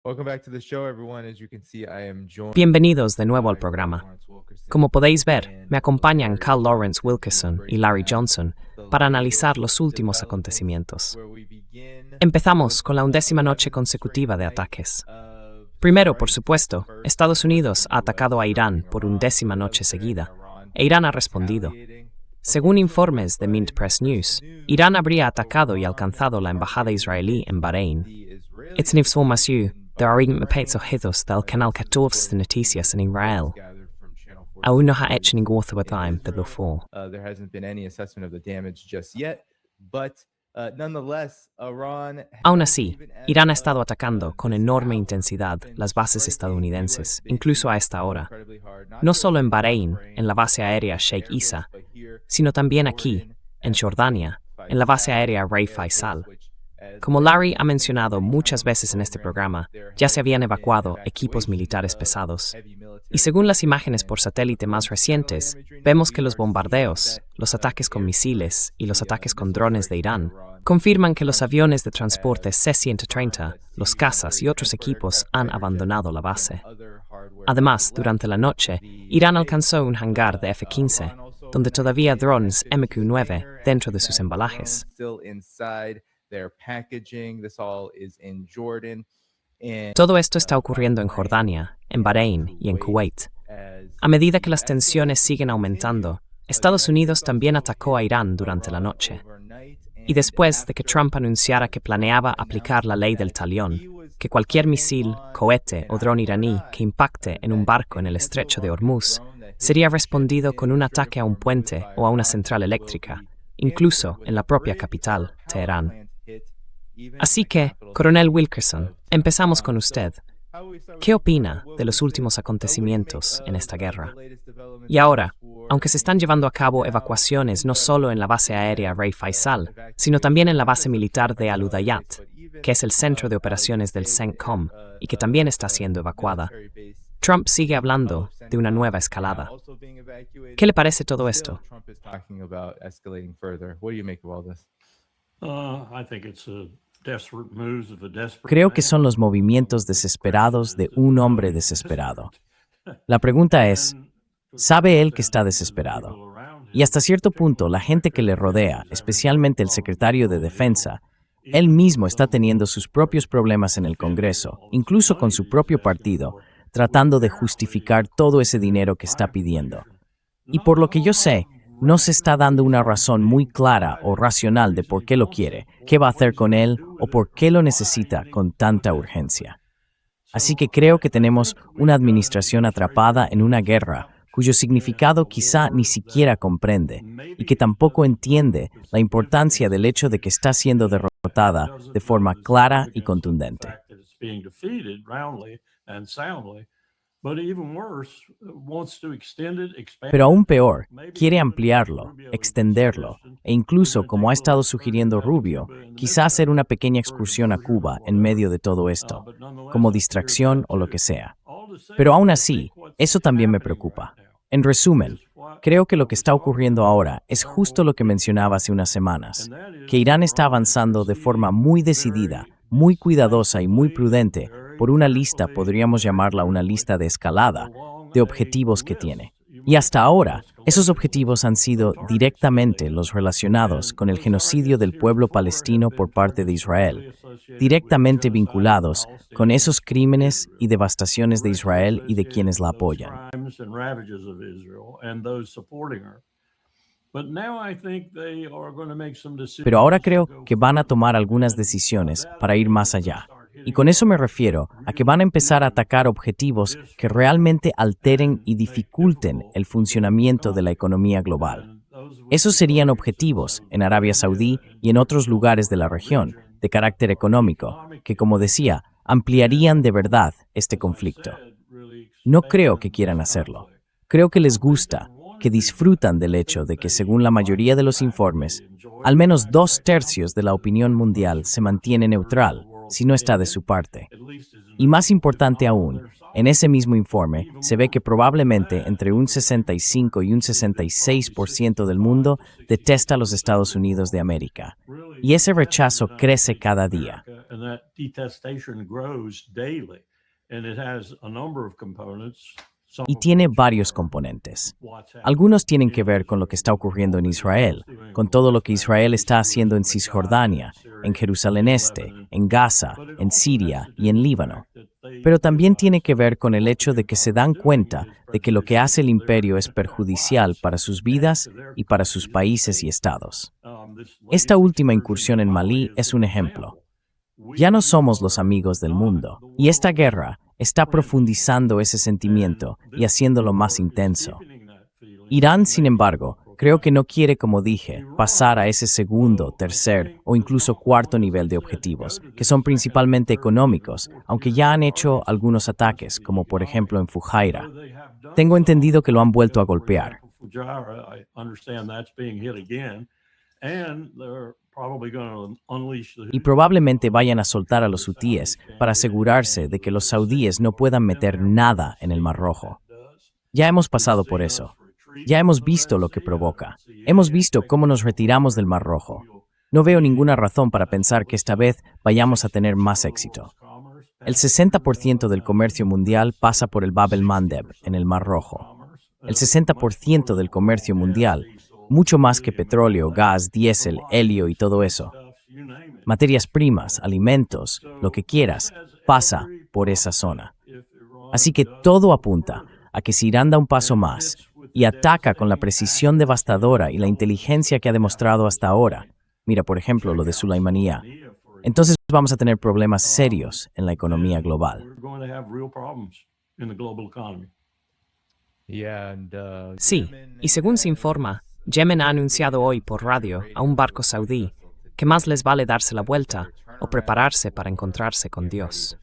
Welcome back to the show, everyone. As you can see, I am joined Bienvenidos de nuevo al by programa. Lawrence Wilkerson Como podéis ver, and me acompañan Larry Carl Lawrence Johnson. Wilkerson y Larry Johnson para analizar los últimos acontecimientos. Where we begin Empezamos con la 11ª noche consecutiva de ataques. Primero, por supuesto, Estados Unidos ha atacado a Irán por 11ª noche seguida, e Irán ha respondido. Según informes de Mint Press News, Irán habría atacado y alcanzado la embajada israelí en Bahrein. Esta información dará mensajes del canal 14 de noticias en Israel. Aún no ha hecho ningún overtime de lo fue. There hasn't been any assessment of the damage just yet, but nonetheless, Iran Aún así, Irán ha estado atacando con enorme intensidad las bases estadounidenses, incluso a esta hora. No solo en Bahrein, en la base aérea Sheikh Issa, sino también aquí, en Jordania, en la base aérea Rey Faisal. Como Larry ha mencionado muchas veces en este programa, ya se habían evacuado equipos militares pesados. Y según las imágenes por satélite más recientes, vemos que los bombardeos, los ataques con misiles y los ataques con drones de Irán confirman que los aviones de transporte C-130, los cazas y otros equipos han abandonado la base. Además, durante la noche, Irán alcanzó un hangar de F-15, donde todavía drones MQ-9 dentro de sus embalajes. Todo esto está ocurriendo en Jordania, en Bahrein y en Kuwait. A medida que las tensiones siguen aumentando, Estados Unidos también atacó a Irán durante la noche. Y después de que Trump anunciara que planeaba aplicar la ley del talión, que cualquier misil, cohete o dron iraní que impacte en un barco en el estrecho de Hormuz sería respondido con un ataque a un puente o a una central eléctrica, incluso en la propia capital, Teherán. Así que, Coronel Wilkerson, empezamos con usted. ¿Qué opina de los últimos acontecimientos en esta guerra? Y ahora, aunque se están llevando a cabo evacuaciones no solo en la base aérea Rey Faisal, sino también en la base militar de Al-Udayyat, que es el centro de operaciones del CENTCOM y que también está siendo evacuada, Trump sigue hablando de una nueva escalada. ¿Qué le parece todo esto? Creo que son los movimientos desesperados de un hombre desesperado. La pregunta es, ¿sabe él que está desesperado? Y hasta cierto punto, la gente que le rodea, especialmente el secretario de Defensa, él mismo está teniendo sus propios problemas en el Congreso, incluso con su propio partido, tratando de justificar todo ese dinero que está pidiendo. Y por lo que yo sé, no se está dando una razón muy clara o racional de por qué lo quiere, qué va a hacer con él o por qué lo necesita con tanta urgencia. Así que creo que tenemos una administración atrapada en una guerra cuyo significado quizá ni siquiera comprende y que tampoco entiende la importancia del hecho de que está siendo derrotada de forma clara y contundente. Pero aún peor, quiere ampliarlo, extenderlo, e incluso, como ha estado sugiriendo Rubio, quizá hacer una pequeña excursión a Cuba en medio de todo esto, como distracción o lo que sea. Pero aún así, eso también me preocupa. En resumen, creo que lo que está ocurriendo ahora es justo lo que mencionaba hace unas semanas, que Irán está avanzando de forma muy decidida, muy cuidadosa y muy prudente por una lista, podríamos llamarla una lista de escalada, de objetivos que tiene. Y hasta ahora, esos objetivos han sido directamente los relacionados con el genocidio del pueblo palestino por parte de Israel, directamente vinculados con esos crímenes y devastaciones de Israel y de quienes la apoyan. Pero ahora creo que van a tomar algunas decisiones para ir más allá. Y con eso me refiero a que van a empezar a atacar objetivos que realmente alteren y dificulten el funcionamiento de la economía global. Esos serían objetivos en Arabia Saudí y en otros lugares de la región, de carácter económico, que, como decía, ampliarían de verdad este conflicto. No creo que quieran hacerlo. Creo que les gusta, que disfrutan del hecho de que, según la mayoría de los informes, al menos 2/3 de la opinión mundial se mantiene neutral, si no está de su parte. Y más importante aún, en ese mismo informe se ve que probablemente entre un 65 y un 66% del mundo detesta a los Estados Unidos de América. Y ese rechazo crece cada día. and that detestation grows daily, and it has a number of components. Y tiene varios componentes. Algunos tienen que ver con lo que está ocurriendo en Israel, con todo lo que Israel está haciendo en Cisjordania, en Jerusalén Este, en Gaza, en Siria y en Líbano. Pero también tiene que ver con el hecho de que se dan cuenta de que lo que hace el imperio es perjudicial para sus vidas y para sus países y estados. Esta última incursión en Malí es un ejemplo. Ya no somos los amigos del mundo, y esta guerra está profundizando ese sentimiento y haciéndolo más intenso. Irán, sin embargo, creo que no quiere, como dije, pasar a ese segundo, tercer o incluso cuarto nivel de objetivos, que son principalmente económicos, aunque ya han hecho algunos ataques, como por ejemplo en Fujairah. Tengo entendido que lo han vuelto a golpear. Y probablemente vayan a soltar a los hutíes para asegurarse de que los saudíes no puedan meter nada en el Mar Rojo. Ya hemos pasado por eso. Ya hemos visto lo que provoca. Hemos visto cómo nos retiramos del Mar Rojo. No veo ninguna razón para pensar que esta vez vayamos a tener más éxito. El 60% del comercio mundial pasa por el Bab el-Mandeb, en el Mar Rojo. El 60% del comercio mundial, mucho más que petróleo, gas, diésel, helio y todo eso. Materias primas, alimentos, lo que quieras, pasa por esa zona. Así que todo apunta a que si Irán da un paso más y ataca con la precisión devastadora y la inteligencia que ha demostrado hasta ahora, mira por ejemplo lo de Sulaimanía, entonces vamos a tener problemas serios en la economía global. Sí, y según se informa, Yemen ha anunciado hoy por radio a un barco saudí que más les vale darse la vuelta o prepararse para encontrarse con Dios.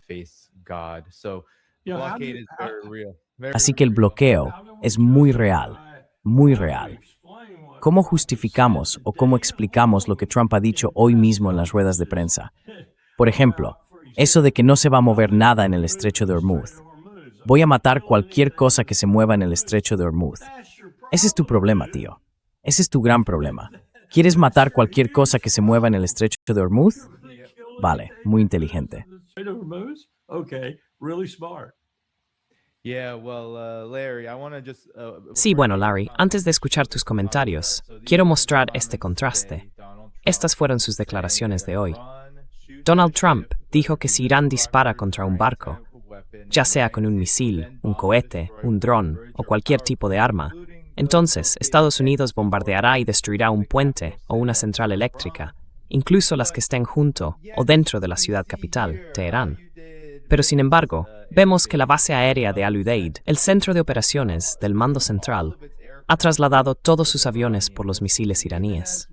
Así que el bloqueo es muy real, muy real. ¿Cómo justificamos o cómo explicamos lo que Trump ha dicho hoy mismo en las ruedas de prensa? Por ejemplo, eso de que no se va a mover nada en el estrecho de Hormuz. Voy a matar cualquier cosa que se mueva en el estrecho de Hormuz. Ese es tu problema, tío. Ese es tu gran problema. ¿Quieres matar cualquier cosa que se mueva en el estrecho de Hormuz? Vale, muy inteligente. Sí, bueno, Larry, antes de escuchar tus comentarios, quiero mostrar este contraste. Estas fueron sus declaraciones de hoy. Donald Trump dijo que si Irán dispara contra un barco, ya sea con un misil, un cohete, un dron o cualquier tipo de arma, entonces Estados Unidos bombardeará y destruirá un puente o una central eléctrica, incluso las que estén junto o dentro de la ciudad capital, Teherán. Pero sin embargo, vemos que la base aérea de Al-Udeid, el centro de operaciones del Mando Central, ha trasladado todos sus aviones por los misiles iraníes.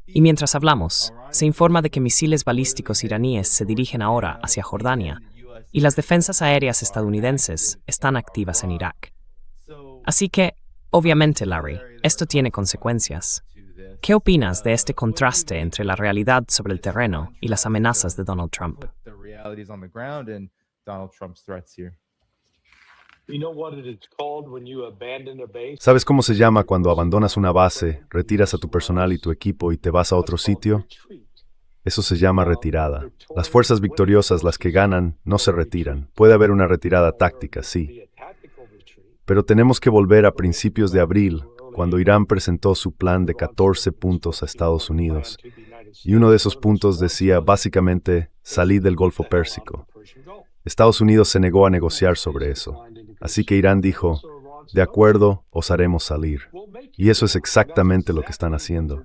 Y mientras hablamos, se informa de que misiles balísticos iraníes se dirigen ahora hacia Jordania, y las defensas aéreas estadounidenses están activas en Irak. Así que, obviamente, Larry, esto tiene consecuencias. ¿Qué opinas de este contraste entre la realidad sobre el terreno y las amenazas de Donald Trump? ¿Sabes cómo se llama cuando abandonas una base, retiras a tu personal y tu equipo y te vas a otro sitio? Eso se llama retirada. Las fuerzas victoriosas, las que ganan, no se retiran. Puede haber una retirada táctica, sí. Pero tenemos que volver a principios de abril, cuando Irán presentó su plan de 14 puntos a Estados Unidos. Y uno de esos puntos decía, básicamente, salid del Golfo Pérsico. Estados Unidos se negó a negociar sobre eso. Así que Irán dijo, de acuerdo, os haremos salir. Y eso es exactamente lo que están haciendo.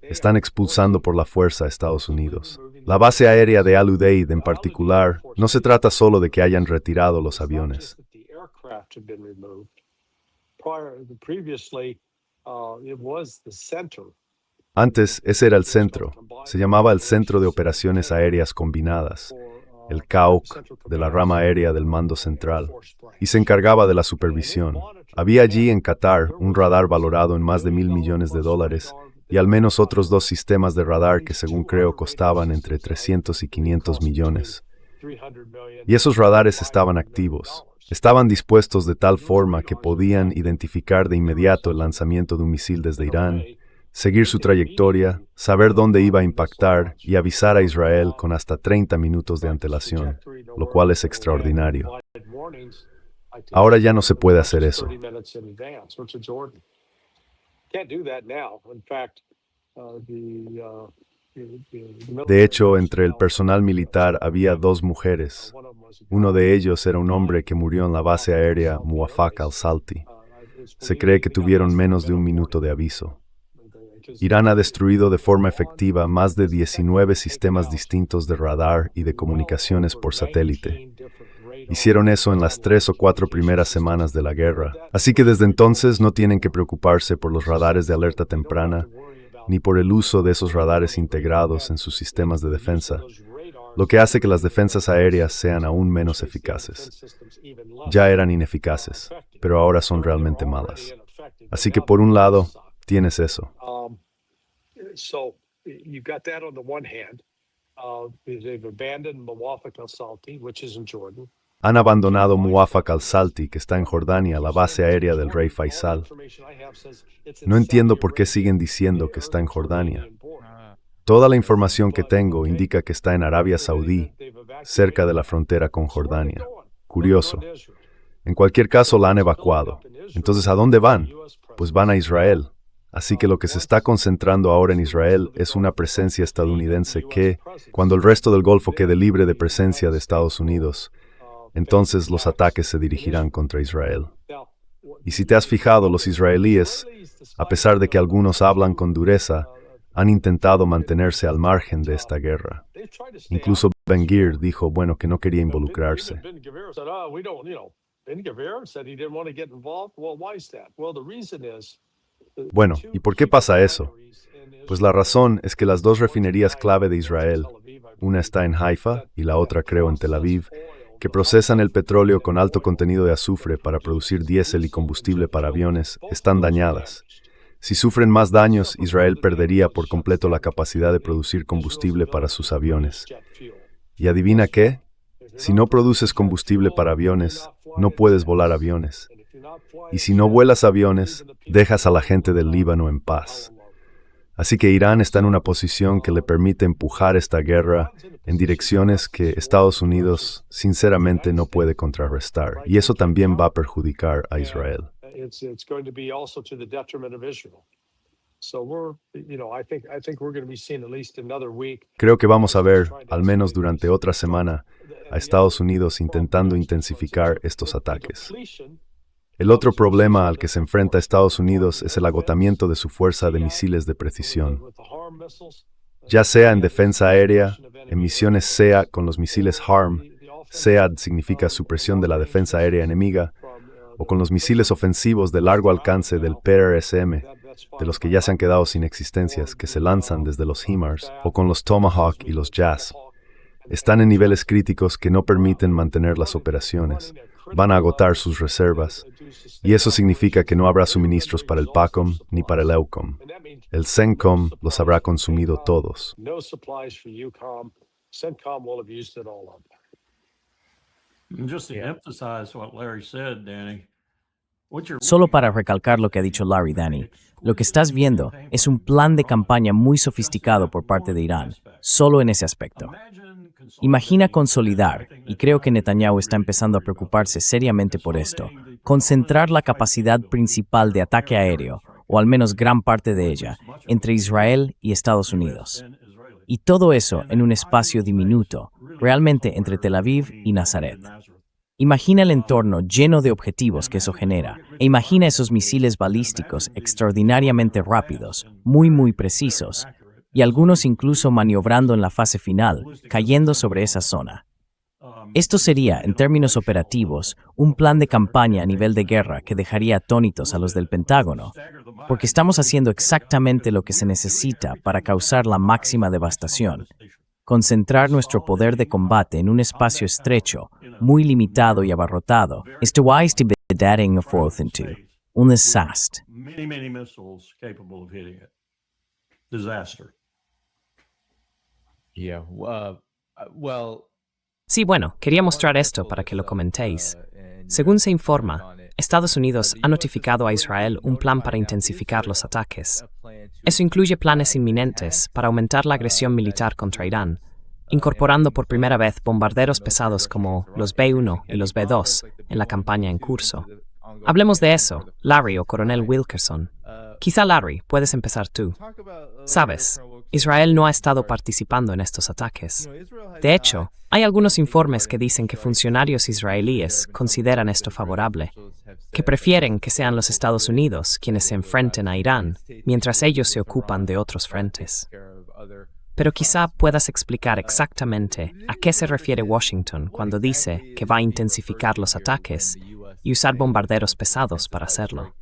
Están expulsando por la fuerza a Estados Unidos. La base aérea de Al-Udeid en particular, no se trata solo de que hayan retirado los aviones. Antes, ese era el centro. Se llamaba el Centro de Operaciones Aéreas Combinadas, el CAOC, de la rama aérea del Mando Central, y se encargaba de la supervisión. Había allí en Qatar un radar valorado en más de $1,000 millones y al menos otros 2 sistemas de radar que según creo costaban entre 300 y 500 millones. Y esos radares estaban activos. Estaban dispuestos de tal forma que podían identificar de inmediato el lanzamiento de un misil desde Irán, seguir su trayectoria, saber dónde iba a impactar y avisar a Israel con hasta 30 minutos de antelación, lo cual es extraordinario. Ahora ya no se puede hacer eso. De hecho, entre el personal militar había dos mujeres. Uno de ellos era un hombre que murió en la base aérea Muwafaq al-Salti. Se cree que tuvieron menos de un minuto de aviso. Irán ha destruido de forma efectiva más de 19 sistemas distintos de radar y de comunicaciones por satélite. Hicieron eso en las 3 o 4 primeras semanas de la guerra. Así que desde entonces no tienen que preocuparse por los radares de alerta temprana, ni por el uso de esos radares integrados en sus sistemas de defensa, lo que hace que las defensas aéreas sean aún menos eficaces. Ya eran ineficaces, pero ahora son realmente malas. Así que por un lado, tienes eso. Han abandonado Muwafaq al-Salti, que está en Jordania, la base aérea del rey Faisal. No entiendo por qué siguen diciendo que está en Jordania. Toda la información que tengo indica que está en Arabia Saudí, cerca de la frontera con Jordania. Curioso. En cualquier caso, la han evacuado. Entonces, ¿a dónde van? Pues van a Israel. Así que lo que se está concentrando ahora en Israel es una presencia estadounidense que, cuando el resto del Golfo quede libre de presencia de Estados Unidos, entonces los ataques se dirigirán contra Israel. Y si te has fijado, los israelíes, a pesar de que algunos hablan con dureza, han intentado mantenerse al margen de esta guerra. Incluso Ben-Gvir dijo, bueno, que no quería involucrarse. Bueno, ¿y por qué pasa eso? Pues la razón es que las dos refinerías clave de Israel, una está en Haifa y la otra creo en Tel Aviv, que procesan el petróleo con alto contenido de azufre para producir diésel y combustible para aviones, están dañadas. Si sufren más daños, Israel perdería por completo la capacidad de producir combustible para sus aviones. ¿Y adivina qué? Si no produces combustible para aviones, no puedes volar aviones. Y si no vuelas aviones, dejas a la gente del Líbano en paz. Así que Irán está en una posición que le permite empujar esta guerra en direcciones que Estados Unidos sinceramente no puede contrarrestar. Y eso también va a perjudicar a Israel. Creo que vamos a ver, al menos durante otra semana, a Estados Unidos intentando intensificar estos ataques. El otro problema al que se enfrenta Estados Unidos es el agotamiento de su fuerza de misiles de precisión. Ya sea en defensa aérea, en misiones SEA con los misiles HARM, SEAD significa supresión de la defensa aérea enemiga, o con los misiles ofensivos de largo alcance del PRSM, de los que ya se han quedado sin existencias, que se lanzan desde los HIMARS, o con los Tomahawk y los JAS. Están en niveles críticos que no permiten mantener las operaciones. Van a agotar sus reservas, y eso significa que no habrá suministros para el PACOM ni para el EUCOM. El CENTCOM los habrá consumido todos. Solo para recalcar lo que ha dicho Larry, Danny, lo que estás viendo es un plan de campaña muy sofisticado por parte de Irán, solo en ese aspecto. Imagina consolidar, y creo que Netanyahu está empezando a preocuparse seriamente por esto, concentrar la capacidad principal de ataque aéreo, o al menos gran parte de ella, entre Israel y Estados Unidos. Y todo eso en un espacio diminuto, realmente entre Tel Aviv y Nazaret. Imagina el entorno lleno de objetivos que eso genera, e imagina esos misiles balísticos extraordinariamente rápidos, muy precisos, y algunos incluso maniobrando en la fase final, cayendo sobre esa zona. Esto sería, en términos operativos, un plan de campaña a nivel de guerra que dejaría atónitos a los del Pentágono, porque estamos haciendo exactamente lo que se necesita para causar la máxima devastación. Concentrar nuestro poder de combate en un espacio estrecho, muy limitado y abarrotado, esto va a estar en un desastre. Sí, bueno, quería mostrar esto para que lo comentéis. Según se informa, Estados Unidos ha notificado a Israel un plan para intensificar los ataques. Eso incluye planes inminentes para aumentar la agresión militar contra Irán, incorporando por primera vez bombarderos pesados como los B-1 y los B-2 en la campaña en curso. Hablemos de eso, Larry o Coronel Wilkerson. Quizá Larry, puedes empezar tú. Sabes, Israel no ha estado participando en estos ataques. De hecho, hay algunos informes que dicen que funcionarios israelíes consideran esto favorable, que prefieren que sean los Estados Unidos quienes se enfrenten a Irán, mientras ellos se ocupan de otros frentes. Pero quizá puedas explicar exactamente a qué se refiere Washington cuando dice que va a intensificar los ataques y usar bombarderos pesados para hacerlo.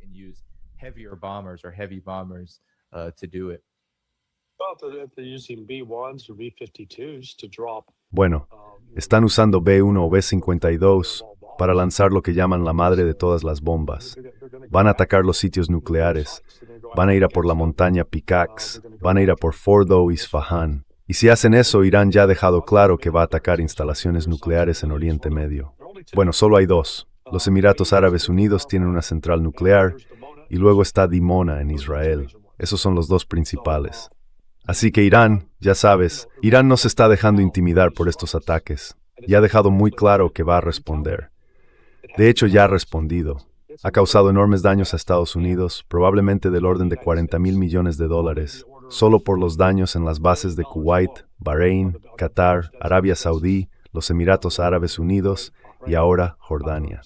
Bueno, están usando B-1 o B-52 para lanzar lo que llaman la madre de todas las bombas. Van a atacar los sitios nucleares, van a ir a por la montaña Pickaxe, van a ir a por Fordo o Isfahan. Y si hacen eso, Irán ya ha dejado claro que va a atacar instalaciones nucleares en Oriente Medio. Bueno, solo hay dos. Los Emiratos Árabes Unidos tienen una central nuclear y luego está Dimona en Israel. Esos son los dos principales. Así que Irán, ya sabes, Irán no se está dejando intimidar por estos ataques. Ya ha dejado muy claro que va a responder. De hecho, ya ha respondido. Ha causado enormes daños a Estados Unidos, probablemente del orden de $40,000 millones, solo por los daños en las bases de Kuwait, Bahrein, Qatar, Arabia Saudí, los Emiratos Árabes Unidos y ahora Jordania.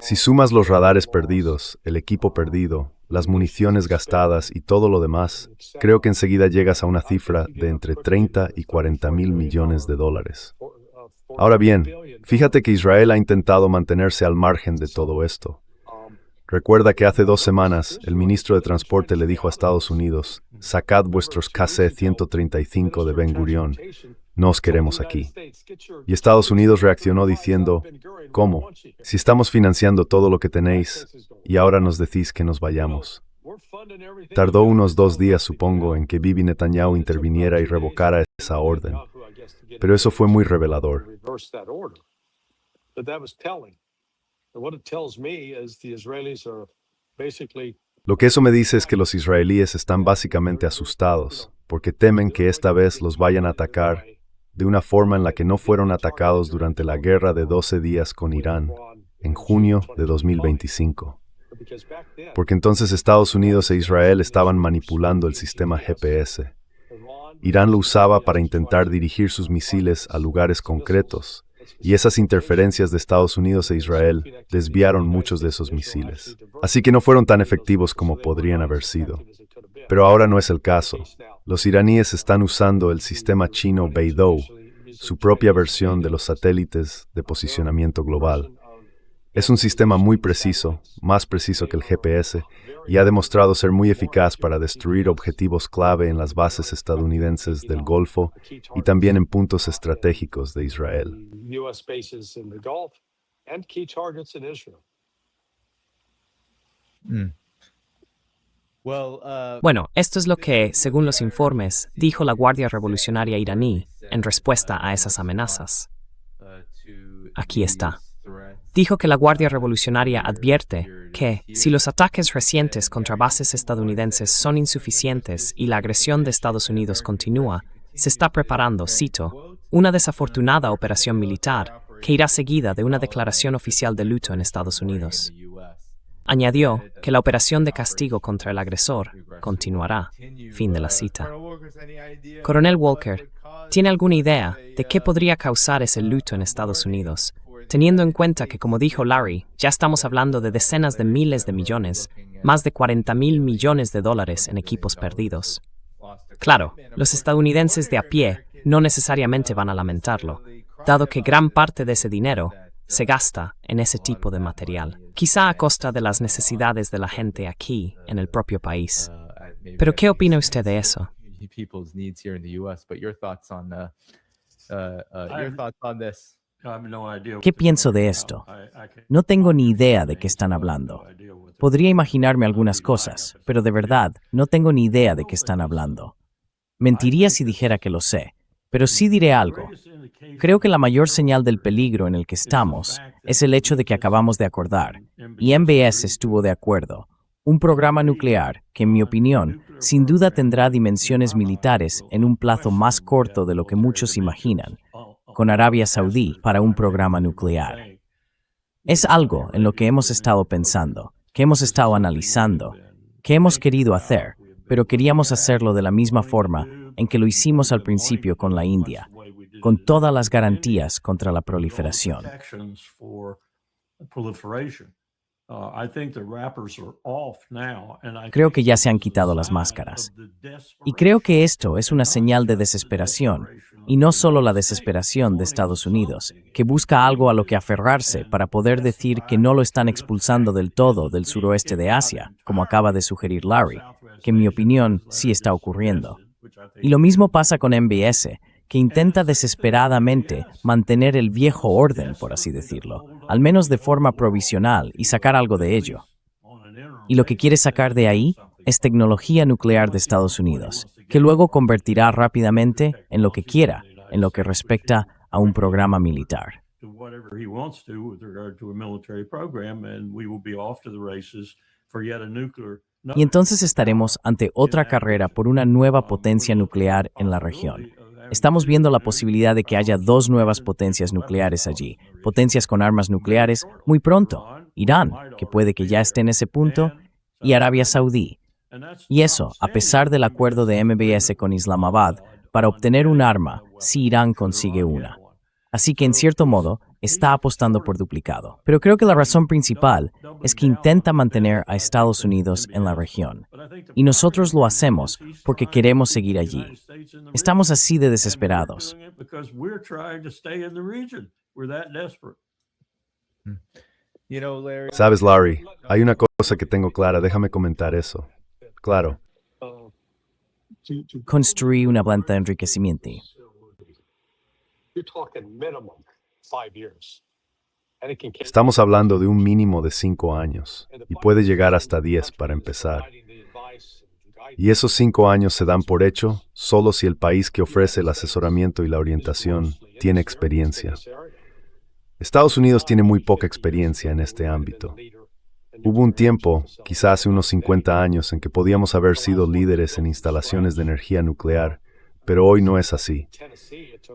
Si sumas los radares perdidos, el equipo perdido, las municiones gastadas y todo lo demás, creo que enseguida llegas a una cifra de entre 30 y 40 mil millones de dólares. Ahora bien, fíjate que Israel ha intentado mantenerse al margen de todo esto. Recuerda que hace 2 semanas el ministro de Transporte le dijo a Estados Unidos: sacad vuestros KC-135 de Ben Gurion, no os queremos aquí. Y Estados Unidos reaccionó diciendo: ¿cómo? Si estamos financiando todo lo que tenéis y ahora nos decís que nos vayamos. Tardó unos 2 días, supongo, en que Bibi Netanyahu interviniera y revocara esa orden. Pero eso fue muy revelador. Lo que eso me dice es que los israelíes están básicamente asustados, porque temen que esta vez los vayan a atacar de una forma en la que no fueron atacados durante la guerra de 12 días con Irán, en junio de 2025. Porque entonces Estados Unidos e Israel estaban manipulando el sistema GPS. Irán lo usaba para intentar dirigir sus misiles a lugares concretos, y esas interferencias de Estados Unidos e Israel desviaron muchos de esos misiles. Así que no fueron tan efectivos como podrían haber sido. Pero ahora no es el caso. Los iraníes están usando el sistema chino Beidou, su propia versión de los satélites de posicionamiento global. Es un sistema muy preciso, más preciso que el GPS, y ha demostrado ser muy eficaz para destruir objetivos clave en las bases estadounidenses del Golfo y también en puntos estratégicos de Israel. Bueno, esto es lo que, según los informes, dijo la Guardia Revolucionaria iraní en respuesta a esas amenazas. Aquí está. Dijo que la Guardia Revolucionaria advierte que, si los ataques recientes contra bases estadounidenses son insuficientes y la agresión de Estados Unidos continúa, se está preparando, cito, una desafortunada operación militar que irá seguida de una declaración oficial de luto en Estados Unidos. Añadió que la operación de castigo contra el agresor continuará. Fin de la cita. Coronel Walker, ¿tiene alguna idea de qué podría causar ese luto en Estados Unidos? Teniendo en cuenta que, como dijo Larry, ya estamos hablando de decenas de miles de millones, más de $40,000 millones en equipos perdidos. Claro, los estadounidenses de a pie no necesariamente van a lamentarlo, dado que gran parte de ese dinero se gasta en ese tipo de material, quizá a costa de las necesidades de la gente aquí, en el propio país. ¿Pero qué opina usted de eso? ¿Qué pienso de esto? No tengo ni idea de qué están hablando. Podría imaginarme algunas cosas, pero de verdad, no tengo ni idea de qué están hablando. Mentiría si dijera que lo sé. Pero sí diré algo. Creo que la mayor señal del peligro en el que estamos es el hecho de que acabamos de acordar, y MBS estuvo de acuerdo, un programa nuclear que, en mi opinión, sin duda tendrá dimensiones militares en un plazo más corto de lo que muchos imaginan, con Arabia Saudí para un programa nuclear. Es algo en lo que hemos estado pensando, que hemos estado analizando, que hemos querido hacer, pero queríamos hacerlo de la misma forma en que lo hicimos al principio con la India, con todas las garantías contra la proliferación. Creo que ya se han quitado las máscaras. Y creo que esto es una señal de desesperación, y no solo la desesperación de Estados Unidos, que busca algo a lo que aferrarse para poder decir que no lo están expulsando del todo del suroeste de Asia, como acaba de sugerir Larry, que en mi opinión sí está ocurriendo. Y lo mismo pasa con MBS, que intenta desesperadamente mantener el viejo orden, por así decirlo, al menos de forma provisional, y sacar algo de ello. Y lo que quiere sacar de ahí es tecnología nuclear de Estados Unidos, que luego convertirá rápidamente en lo que quiera, en lo que respecta a un programa militar. Y entonces estaremos ante otra carrera por una nueva potencia nuclear en la región. Estamos viendo la posibilidad de que haya dos nuevas potencias nucleares allí, potencias con armas nucleares muy pronto. Irán, que puede que ya esté en ese punto, y Arabia Saudí. Y eso, a pesar del acuerdo de MBS con Islamabad, para obtener un arma si Irán consigue una. Así que, en cierto modo, está apostando por duplicado. Pero creo que la razón principal es que intenta mantener a Estados Unidos en la región. Y nosotros lo hacemos porque queremos seguir allí. Estamos así de desesperados. Sabes, Larry, hay una cosa que tengo clara, déjame comentar eso. Claro, Construir una planta de enriquecimiento. estamos hablando de un mínimo de 5 años, y puede llegar hasta 10 para empezar. Y esos 5 años se dan por hecho solo si el país que ofrece el asesoramiento y la orientación tiene experiencia. Estados Unidos tiene muy poca experiencia en este ámbito. Hubo un tiempo, quizá hace unos 50 años, en que podíamos haber sido líderes en instalaciones de energía nuclear, pero hoy no es así.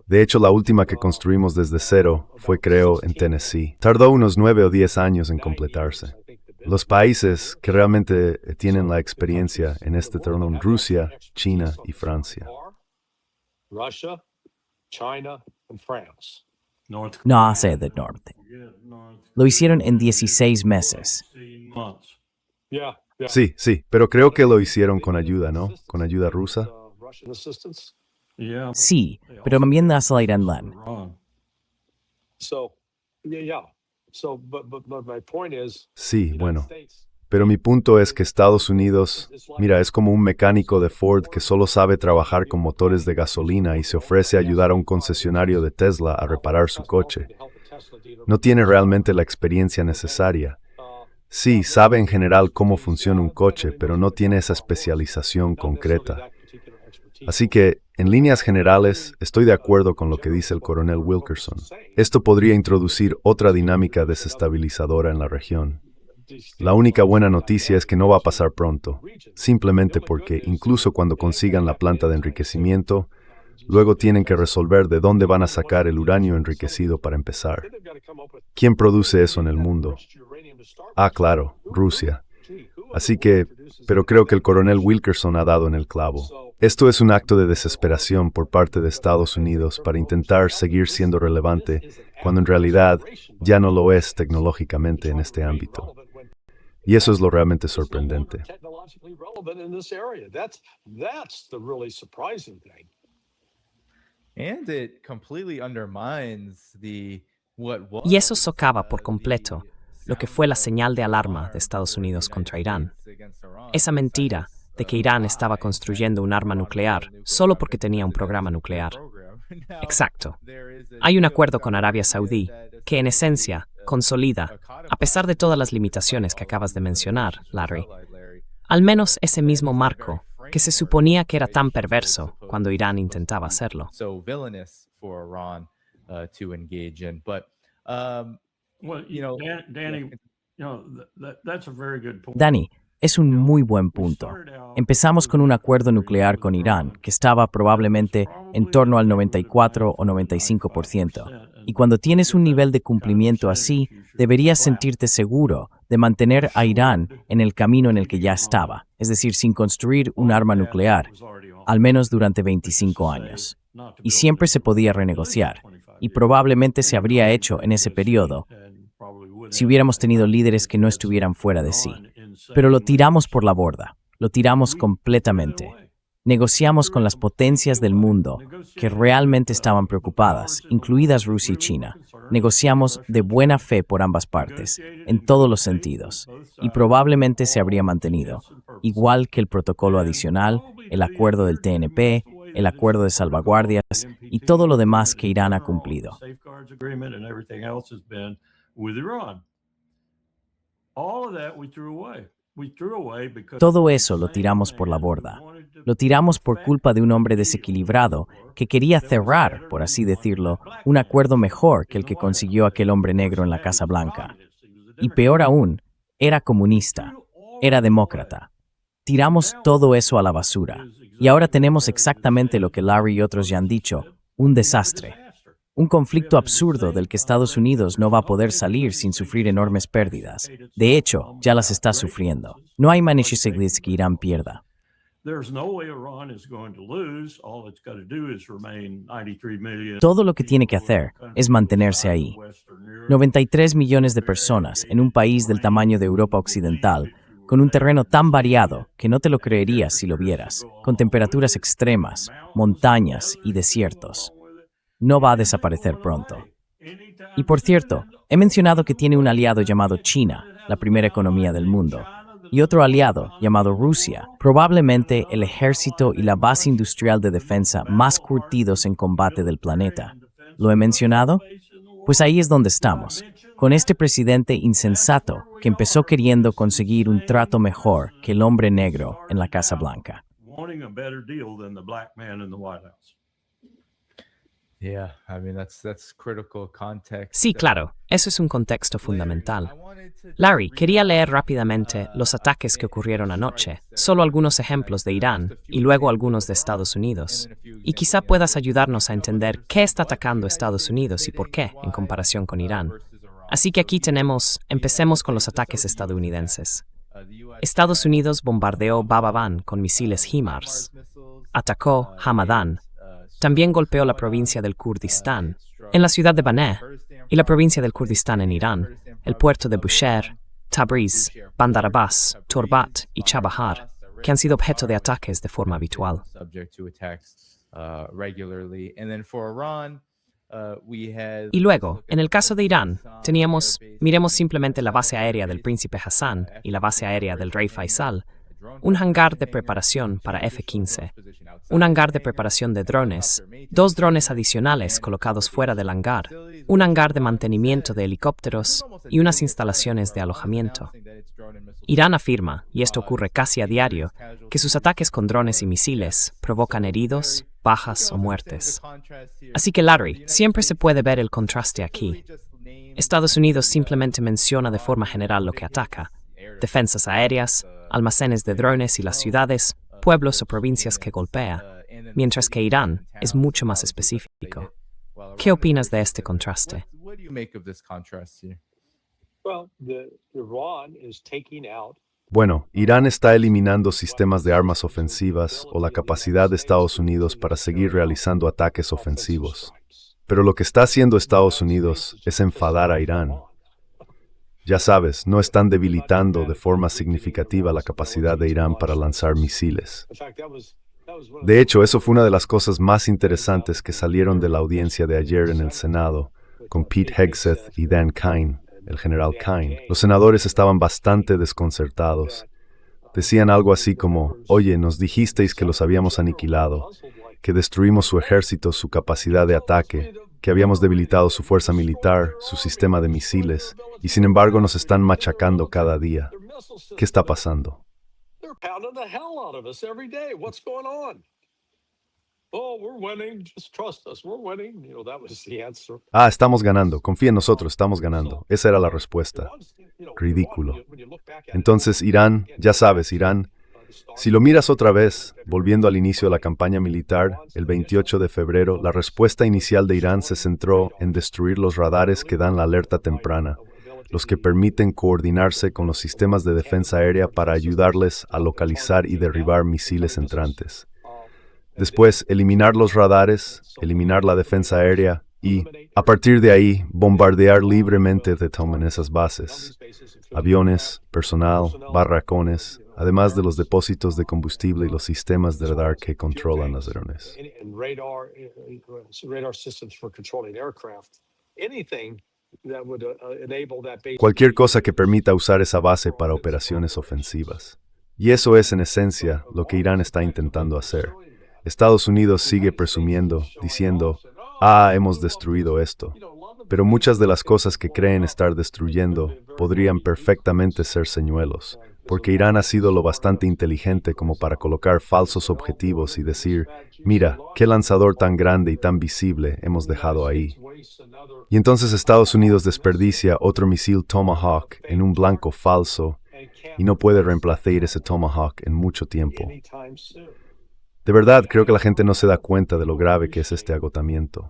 De hecho, la última que construimos desde cero fue, creo, en Tennessee. Tardó unos 9 o 10 años en completarse. Los países que realmente tienen la experiencia en este terreno son Rusia, China y Francia. No hace del norte. Lo hicieron en 16 meses. Sí, pero creo que lo hicieron con ayuda, ¿no? Con ayuda rusa. Sí, pero también hace la Irán. Sí, bueno. Pero mi punto es que Estados Unidos, mira, es como un mecánico de Ford que solo sabe trabajar con motores de gasolina y se ofrece a ayudar a un concesionario de Tesla a reparar su coche. No tiene realmente la experiencia necesaria. Sí, sabe en general cómo funciona un coche, pero no tiene esa especialización concreta. Así que, en líneas generales, estoy de acuerdo con lo que dice el coronel Wilkerson. Esto podría introducir otra dinámica desestabilizadora en la región. La única buena noticia es que no va a pasar pronto, simplemente porque, incluso cuando consigan la planta de enriquecimiento, luego tienen que resolver de dónde van a sacar el uranio enriquecido para empezar. ¿Quién produce eso en el mundo? Ah, claro, Rusia. Así que, pero creo que el coronel Wilkerson ha dado en el clavo. Esto es un acto de desesperación por parte de Estados Unidos para intentar seguir siendo relevante, cuando en realidad ya no lo es tecnológicamente en este ámbito. Y eso es lo realmente sorprendente. Y eso socava por completo lo que fue la señal de alarma de Estados Unidos contra Irán. Esa mentira de que Irán estaba construyendo un arma nuclear solo porque tenía un programa nuclear. Exacto. Hay un acuerdo con Arabia Saudí que, en esencia, consolida, a pesar de todas las limitaciones que acabas de mencionar, Larry, al menos ese mismo marco que se suponía que era tan perverso cuando Irán intentaba hacerlo. So villainous for Iran to engage in. But Well, you know, Danny, that's a very good point. Danny, es un muy buen punto. Empezamos con un acuerdo nuclear con Irán, que estaba probablemente en torno al 94 o 95%. Y cuando tienes un nivel de cumplimiento así, deberías sentirte seguro de mantener a Irán en el camino en el que ya estaba, es decir, sin construir un arma nuclear, al menos durante 25 años. Y siempre se podía renegociar, y probablemente se habría hecho en ese periodo si hubiéramos tenido líderes que no estuvieran fuera de sí. Pero lo tiramos por la borda, lo tiramos completamente. Negociamos con las potencias del mundo que realmente estaban preocupadas, incluidas Rusia y China. Negociamos de buena fe por ambas partes, en todos los sentidos, y probablemente se habría mantenido, igual que el protocolo adicional, el acuerdo del TNP, el acuerdo de salvaguardias y todo lo demás que Irán ha cumplido. Todo eso lo tiramos por la borda. Lo tiramos por culpa de un hombre desequilibrado que quería cerrar, por así decirlo, un acuerdo mejor que el que consiguió aquel hombre negro en la Casa Blanca. Y peor aún, era comunista, era demócrata. Tiramos todo eso a la basura. Y ahora tenemos exactamente lo que Larry y otros ya han dicho, un desastre. Un conflicto absurdo del que Estados Unidos no va a poder salir sin sufrir enormes pérdidas. De hecho, ya las está sufriendo. No hay manera que Irán pierda. Todo lo que tiene que hacer es mantenerse ahí. 93 millones de personas en un país del tamaño de Europa Occidental, con un terreno tan variado que no te lo creerías si lo vieras, con temperaturas extremas, montañas y desiertos. No va a desaparecer pronto. Y por cierto, he mencionado que tiene un aliado llamado China, la primera economía del mundo, y otro aliado llamado Rusia, probablemente el ejército y la base industrial de defensa más curtidos en combate del planeta. ¿Lo he mencionado? Pues ahí es donde estamos, con este presidente insensato que empezó queriendo conseguir un trato mejor que el hombre negro en la Casa Blanca. yeah, I mean that's critical context. Sí, claro, eso es un contexto fundamental. Larry, quería leer rápidamente los ataques que ocurrieron anoche, solo algunos ejemplos de Irán y luego algunos de Estados Unidos. Y quizá puedas ayudarnos a entender qué está atacando Estados Unidos y por qué en comparación con Irán. Así que aquí empecemos con los ataques estadounidenses. Estados Unidos bombardeó Bab Aban con misiles HIMARS, atacó Hamadan, también golpeó la provincia del Kurdistán, en la ciudad de Baneh, y la provincia del Kurdistán en Irán, el puerto de Bushehr, Tabriz, Bandar Abbas, Torbat y Chabahar, que han sido objeto de ataques de forma habitual. Y luego, en el caso de Irán, miremos simplemente la base aérea del Príncipe Hassan y la base aérea del Rey Faisal, un hangar de preparación para F-15, un hangar de preparación de drones, 2 drones adicionales colocados fuera del hangar, un hangar de mantenimiento de helicópteros y unas instalaciones de alojamiento. Irán afirma, y esto ocurre casi a diario, que sus ataques con drones y misiles provocan heridos, bajas o muertes. Así que, Larry, siempre se puede ver el contraste aquí. Estados Unidos simplemente menciona de forma general lo que ataca: defensas aéreas, almacenes de drones y las ciudades, pueblos o provincias que golpea, mientras que Irán es mucho más específico. ¿Qué opinas de este contraste? Bueno, Irán está eliminando sistemas de armas ofensivas o la capacidad de Estados Unidos para seguir realizando ataques ofensivos. Pero lo que está haciendo Estados Unidos es enfadar a Irán. Ya sabes, no están debilitando de forma significativa la capacidad de Irán para lanzar misiles. De hecho, eso fue una de las cosas más interesantes que salieron de la audiencia de ayer en el Senado, con Pete Hegseth y Dan Kine, el general Kine. Los senadores estaban bastante desconcertados. Decían algo así como: oye, nos dijisteis que los habíamos aniquilado, que destruimos su ejército, su capacidad de ataque, que habíamos debilitado su fuerza militar, su sistema de misiles, y sin embargo nos están machacando cada día. ¿Qué está pasando? They're pounding the hell out of us every day. What's going on? Oh, we're winning. Just trust us. We're winning. That was the answer. Ah, estamos ganando. Confía en nosotros, estamos ganando. Esa era la respuesta. Ridículo. Entonces, Irán, ya sabes, Irán, si lo miras otra vez, volviendo al inicio de la campaña militar, el 28 de febrero, la respuesta inicial de Irán se centró en destruir los radares que dan la alerta temprana, los que permiten coordinarse con los sistemas de defensa aérea para ayudarles a localizar y derribar misiles entrantes. Después, eliminar los radares, eliminar la defensa aérea y, a partir de ahí, bombardear libremente de tomen esas bases. Aviones, personal, barracones, además de los depósitos de combustible y los sistemas de radar que controlan los aviones. Cualquier cosa que permita usar esa base para operaciones ofensivas. Y eso es, en esencia, lo que Irán está intentando hacer. Estados Unidos sigue presumiendo, diciendo, hemos destruido esto. Pero muchas de las cosas que creen estar destruyendo podrían perfectamente ser señuelos, porque Irán ha sido lo bastante inteligente como para colocar falsos objetivos y decir, mira, qué lanzador tan grande y tan visible hemos dejado ahí. Y entonces Estados Unidos desperdicia otro misil Tomahawk en un blanco falso y no puede reemplazar ese Tomahawk en mucho tiempo. De verdad, creo que la gente no se da cuenta de lo grave que es este agotamiento.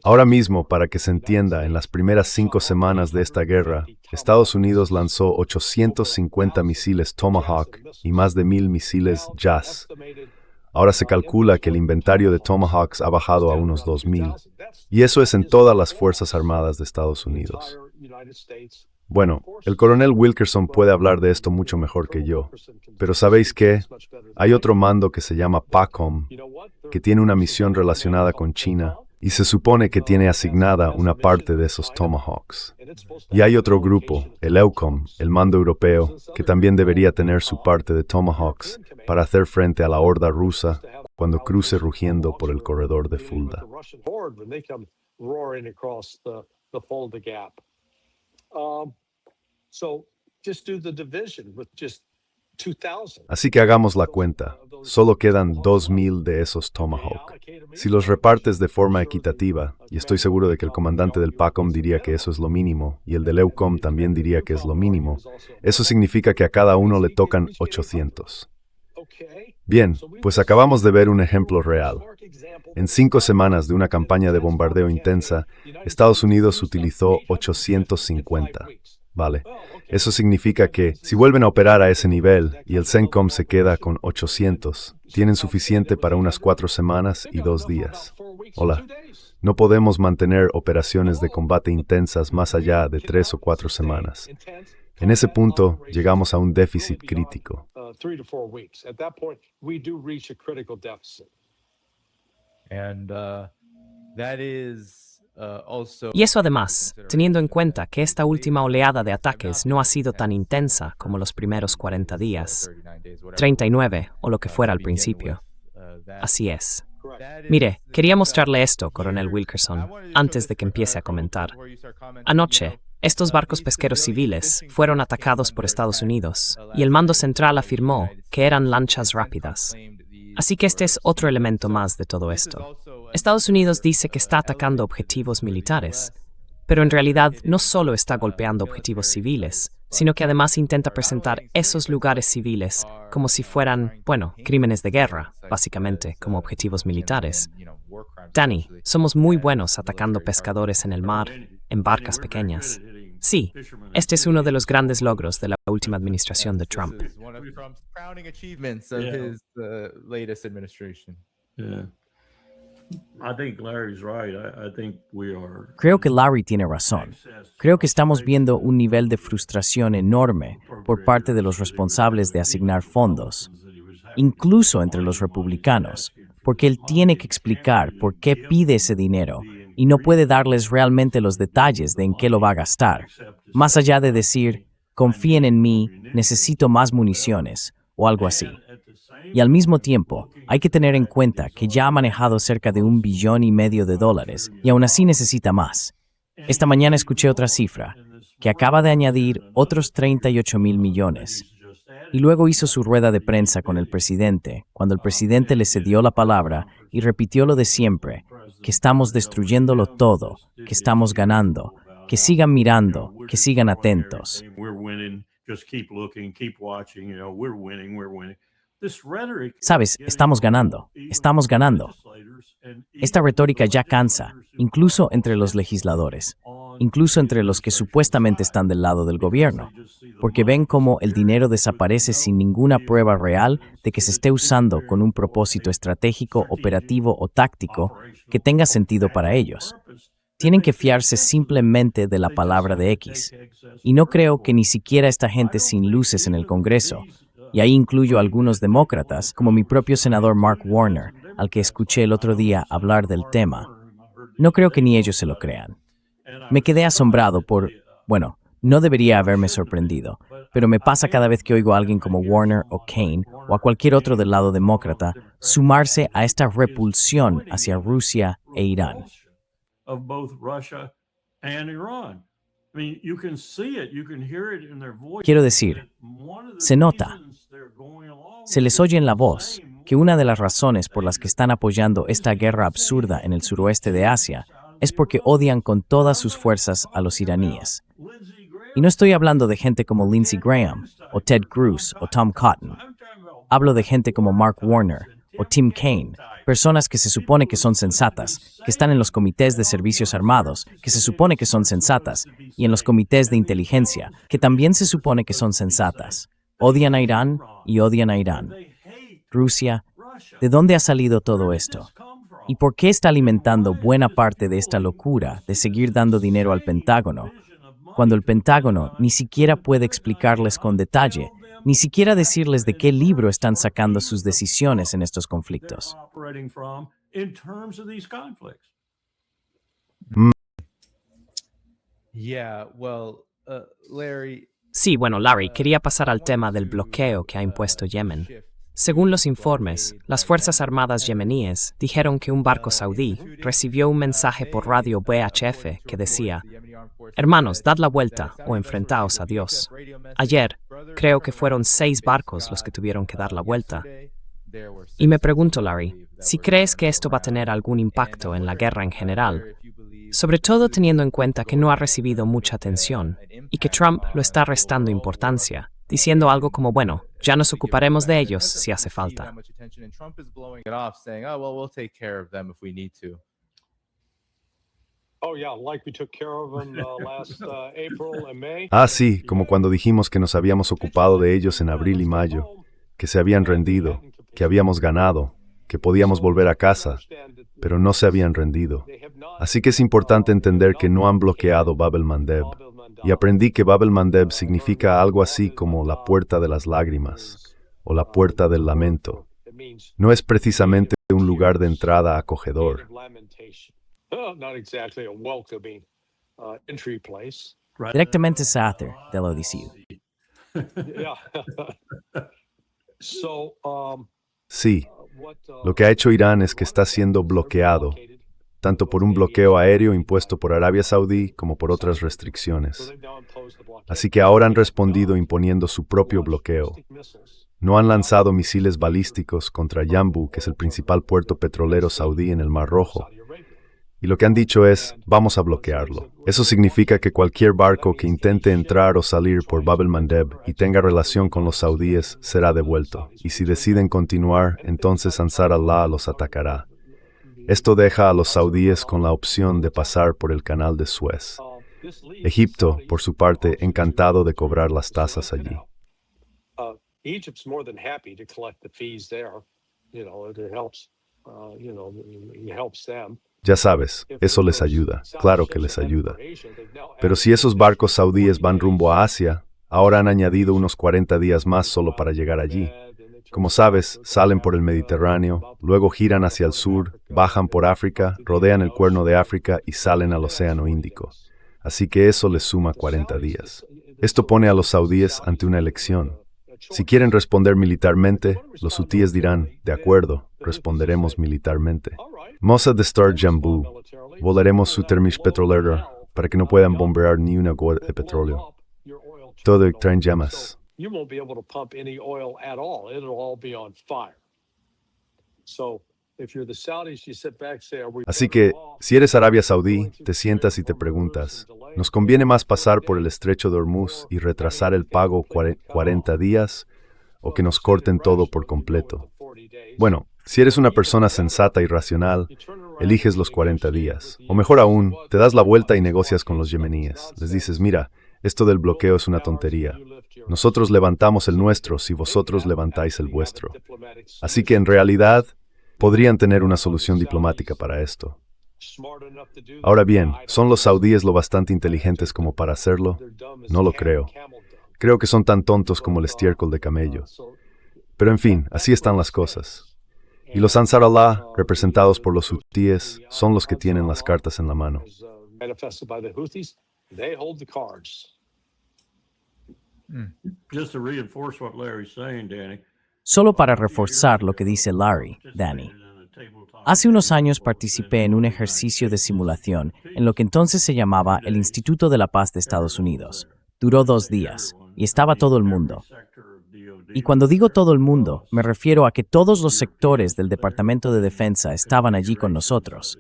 Ahora mismo, para que se entienda, en las primeras 5 semanas de esta guerra, Estados Unidos lanzó 850 misiles Tomahawk y más de 1,000 misiles JAS. Ahora se calcula que el inventario de Tomahawks ha bajado a unos 2,000. Y eso es en todas las Fuerzas Armadas de Estados Unidos. Bueno, el coronel Wilkerson puede hablar de esto mucho mejor que yo, pero ¿sabéis qué? Hay otro mando que se llama PACOM, que tiene una misión relacionada con China, y se supone que tiene asignada una parte de esos Tomahawks. Y hay otro grupo, el EUCOM, el mando europeo, que también debería tener su parte de Tomahawks para hacer frente a la horda rusa cuando cruce rugiendo por el corredor de Fulda. Así que hagamos la cuenta. Solo quedan 2,000 de esos Tomahawk. Si los repartes de forma equitativa, y estoy seguro de que el comandante del PACOM diría que eso es lo mínimo, y el del EUCOM también diría que es lo mínimo, eso significa que a cada uno le tocan 800. Bien, pues acabamos de ver un ejemplo real. En 5 semanas de una campaña de bombardeo intensa, Estados Unidos utilizó 850. Vale. Eso significa que, si vuelven a operar a ese nivel y el CENTCOM se queda con 800, tienen suficiente para unas 4 semanas y 2 días. Hola. No podemos mantener operaciones de combate intensas más allá de 3 o 4 semanas. En ese punto, llegamos a un déficit crítico. Y eso además, teniendo en cuenta que esta última oleada de ataques no ha sido tan intensa como los primeros 40 días, 39 o lo que fuera al principio. Así es. Mire, quería mostrarle esto, coronel Wilkerson, antes de que empiece a comentar. Anoche, estos barcos pesqueros civiles fueron atacados por Estados Unidos y el mando central afirmó que eran lanchas rápidas. Así que este es otro elemento más de todo esto. Estados Unidos dice que está atacando objetivos militares, pero en realidad no solo está golpeando objetivos civiles, sino que además intenta presentar esos lugares civiles como si fueran, crímenes de guerra, básicamente, como objetivos militares. Danny, somos muy buenos atacando pescadores en el mar, en barcas pequeñas. Sí, este es uno de los grandes logros de la última administración de Trump. Creo que Larry tiene razón. Creo que estamos viendo un nivel de frustración enorme por parte de los responsables de asignar fondos, incluso entre los republicanos, porque él tiene que explicar por qué pide ese dinero y no puede darles realmente los detalles de en qué lo va a gastar, más allá de decir, confíen en mí, necesito más municiones, o algo así. Y al mismo tiempo, hay que tener en cuenta que ya ha manejado cerca de $1,5 billion y aún así necesita más. Esta mañana escuché otra cifra, que acaba de añadir otros 38.000 millones. Y luego hizo su rueda de prensa con el presidente, cuando el presidente le cedió la palabra y repitió lo de siempre, que estamos destruyéndolo todo, que estamos ganando, que sigan mirando, que sigan atentos. Sabes, estamos ganando, estamos ganando. Esta retórica ya cansa, incluso entre los legisladores, incluso entre los que supuestamente están del lado del gobierno, porque ven cómo el dinero desaparece sin ninguna prueba real de que se esté usando con un propósito estratégico, operativo o táctico que tenga sentido para ellos. Tienen que fiarse simplemente de la palabra de X. Y no creo que ni siquiera esta gente sin luces en el Congreso, y ahí incluyo a algunos demócratas, como mi propio senador Mark Warner, al que escuché el otro día hablar del tema, no creo que ni ellos se lo crean. Me quedé asombrado bueno, no debería haberme sorprendido, pero me pasa cada vez que oigo a alguien como Warner o Kane o a cualquier otro del lado demócrata sumarse a esta repulsión hacia Rusia e Irán. Quiero decir, se nota, se les oye en la voz que una de las razones por las que están apoyando esta guerra absurda en el suroeste de Asia es porque odian con todas sus fuerzas a los iraníes. Y no estoy hablando de gente como Lindsey Graham, o Ted Cruz, o Tom Cotton. Hablo de gente como Mark Warner, o Tim Kaine, personas que se supone que son sensatas, que están en los comités de servicios armados, que se supone que son sensatas, y en los comités de inteligencia, que también se supone que son sensatas. Odian a Irán y odian a Irán. Rusia, ¿de dónde ha salido todo esto? ¿Y por qué está alimentando buena parte de esta locura de seguir dando dinero al Pentágono, cuando el Pentágono ni siquiera puede explicarles con detalle, ni siquiera decirles de qué libro están sacando sus decisiones en estos conflictos? Sí, bueno, Larry, quería pasar al tema del bloqueo que ha impuesto Yemen. Según los informes, las Fuerzas Armadas yemeníes dijeron que un barco saudí recibió un mensaje por radio VHF que decía: «Hermanos, dad la vuelta o enfrentaos a Dios». Ayer, creo que fueron 6 barcos los que tuvieron que dar la vuelta. Y me pregunto, Larry, si crees que esto va a tener algún impacto en la guerra en general, sobre todo teniendo en cuenta que no ha recibido mucha atención y que Trump lo está restando importancia, diciendo algo como, bueno, ya nos ocuparemos de ellos si hace falta. Ah, sí, como cuando dijimos que nos habíamos ocupado de ellos en abril y mayo, que se habían rendido, que habíamos ganado, que podíamos volver a casa, pero no se habían rendido. Así que es importante entender que no han bloqueado Bab el-Mandeb. Y aprendí que Bab el-Mandeb significa algo así como la puerta de las lágrimas o la puerta del lamento. No es precisamente un lugar de entrada acogedor. Directamente Sather de la Odisea. Sí, lo que ha hecho Irán es que está siendo bloqueado, tanto por un bloqueo aéreo impuesto por Arabia Saudí como por otras restricciones. Así que ahora han respondido imponiendo su propio bloqueo. No han lanzado misiles balísticos contra Yanbu, que es el principal puerto petrolero saudí en el Mar Rojo. Y lo que han dicho es, vamos a bloquearlo. Eso significa que cualquier barco que intente entrar o salir por Bab el-Mandeb y tenga relación con los saudíes será devuelto. Y si deciden continuar, entonces Ansar Allah los atacará. Esto deja a los saudíes con la opción de pasar por el canal de Suez. Egipto, por su parte, encantado de cobrar las tasas allí. Egypt's more than happy to collect the fees there. It helps, it helps them. Ya sabes, eso les ayuda, claro que les ayuda. Pero si esos barcos saudíes van rumbo a Asia, ahora han añadido unos 40 días más solo para llegar allí. Como sabes, salen por el Mediterráneo, luego giran hacia el sur, bajan por África, rodean el Cuerno de África y salen al Océano Índico. Así que eso les suma 40 días. Esto pone a los saudíes ante una elección. Si quieren responder militarmente, los hutíes dirán, de acuerdo, responderemos militarmente. Mossad de Star Jambu, volaremos su termish petrolero, para que no puedan bombear ni una gota de petróleo. Todo está en llamas. You won't be able to pump any oil at all. It'll all be on fire. So, if you're the Saudis, you sit back, say, are we Así better que, off si eres Arabia Saudí, te sientas y te preguntas, ¿nos conviene más pasar por el estrecho de Hormuz y retrasar el pago 40 días o que nos corten todo por completo? Bueno, si eres una persona sensata y racional, eliges los 40 días. O mejor aún, te das la vuelta y negocias con los yemeníes. Les dices, mira, esto del bloqueo es una tontería. Nosotros levantamos el nuestro si vosotros levantáis el vuestro. Así que en realidad, podrían tener una solución diplomática para esto. Ahora bien, ¿son los saudíes lo bastante inteligentes como para hacerlo? No lo creo. Creo que son tan tontos como el estiércol de camello. Pero en fin, así están las cosas. Y los Ansar Allah, representados por los hutíes, son los que tienen las cartas en la mano. manifested by the Houthis? They hold the cards. Just to reinforce what Larry's saying, Danny. Solo para reforzar lo que dice Larry, Danny. Hace unos años participé en un ejercicio de simulación en lo que entonces se llamaba el Instituto de la Paz de Estados Unidos. Duró 2 días y estaba todo el mundo. Y cuando digo todo el mundo, me refiero a que todos los sectores del Departamento de Defensa estaban allí con nosotros.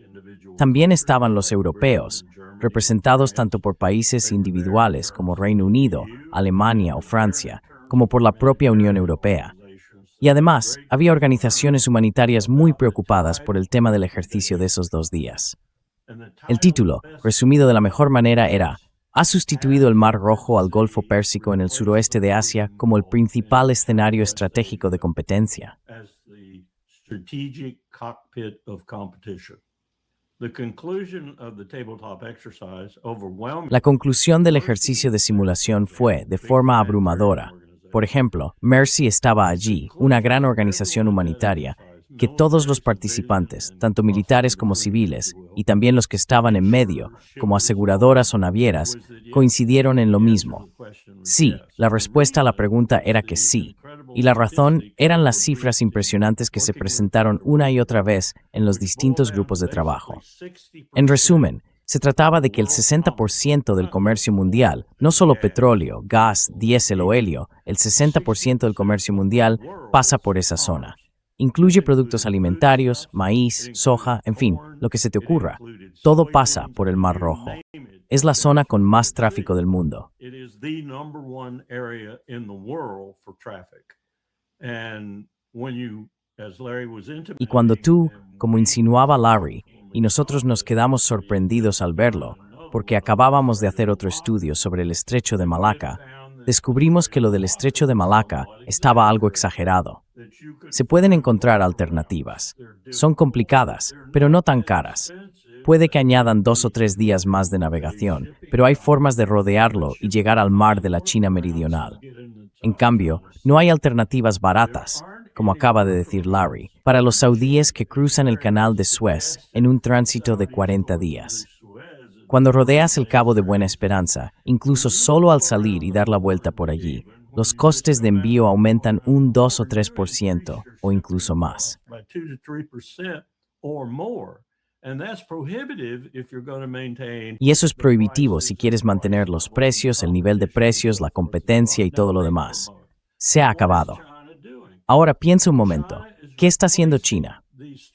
También estaban los europeos, representados tanto por países individuales como Reino Unido, Alemania o Francia, como por la propia Unión Europea. Y además, había organizaciones humanitarias muy preocupadas por el tema del ejercicio de esos 2 días. El título, resumido de la mejor manera, era «¿Ha sustituido el Mar Rojo al Golfo Pérsico en el suroeste de Asia como el principal escenario estratégico de competencia?» La conclusión del ejercicio de simulación fue, de forma abrumadora, por ejemplo, Mercy estaba allí, una gran organización humanitaria, que todos los participantes, tanto militares como civiles, y también los que estaban en medio, como aseguradoras o navieras, coincidieron en lo mismo. Sí, la respuesta a la pregunta era que sí, y la razón eran las cifras impresionantes que se presentaron una y otra vez en los distintos grupos de trabajo. En resumen, se trataba de que el 60% del comercio mundial, no solo petróleo, gas, diésel o helio, el 60% del comercio mundial pasa por esa zona. Incluye productos alimentarios, maíz, soja, en fin, lo que se te ocurra. Todo pasa por el Mar Rojo. Es la zona con más tráfico del mundo. Y cuando tú, como insinuaba Larry, y nosotros nos quedamos sorprendidos al verlo, porque acabábamos de hacer otro estudio sobre el Estrecho de Malaca, descubrimos que lo del Estrecho de Malaca estaba algo exagerado. Se pueden encontrar alternativas. Son complicadas, pero no tan caras. Puede que añadan 2 o 3 días más de navegación, pero hay formas de rodearlo y llegar al mar de la China meridional. En cambio, no hay alternativas baratas, como acaba de decir Larry, para los saudíes que cruzan el canal de Suez en un tránsito de 40 días. Cuando rodeas el Cabo de Buena Esperanza, incluso solo al salir y dar la vuelta por allí, los costes de envío aumentan un 2 o 3% o incluso más. Y eso es prohibitivo si quieres mantener los precios, el nivel de precios, la competencia y todo lo demás. Se ha acabado. Ahora piensa un momento, ¿qué está haciendo China?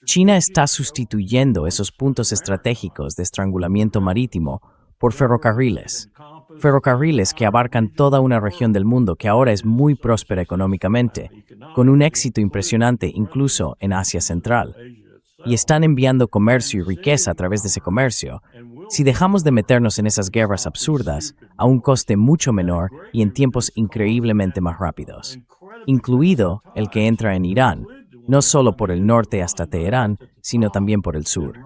China está sustituyendo esos puntos estratégicos de estrangulamiento marítimo por ferrocarriles. Ferrocarriles que abarcan toda una región del mundo que ahora es muy próspera económicamente, con un éxito impresionante incluso en Asia Central. Y están enviando comercio y riqueza a través de ese comercio. Si dejamos de meternos en esas guerras absurdas, a un coste mucho menor y en tiempos increíblemente más rápidos, incluido el que entra en Irán, no solo por el norte hasta Teherán, sino también por el sur.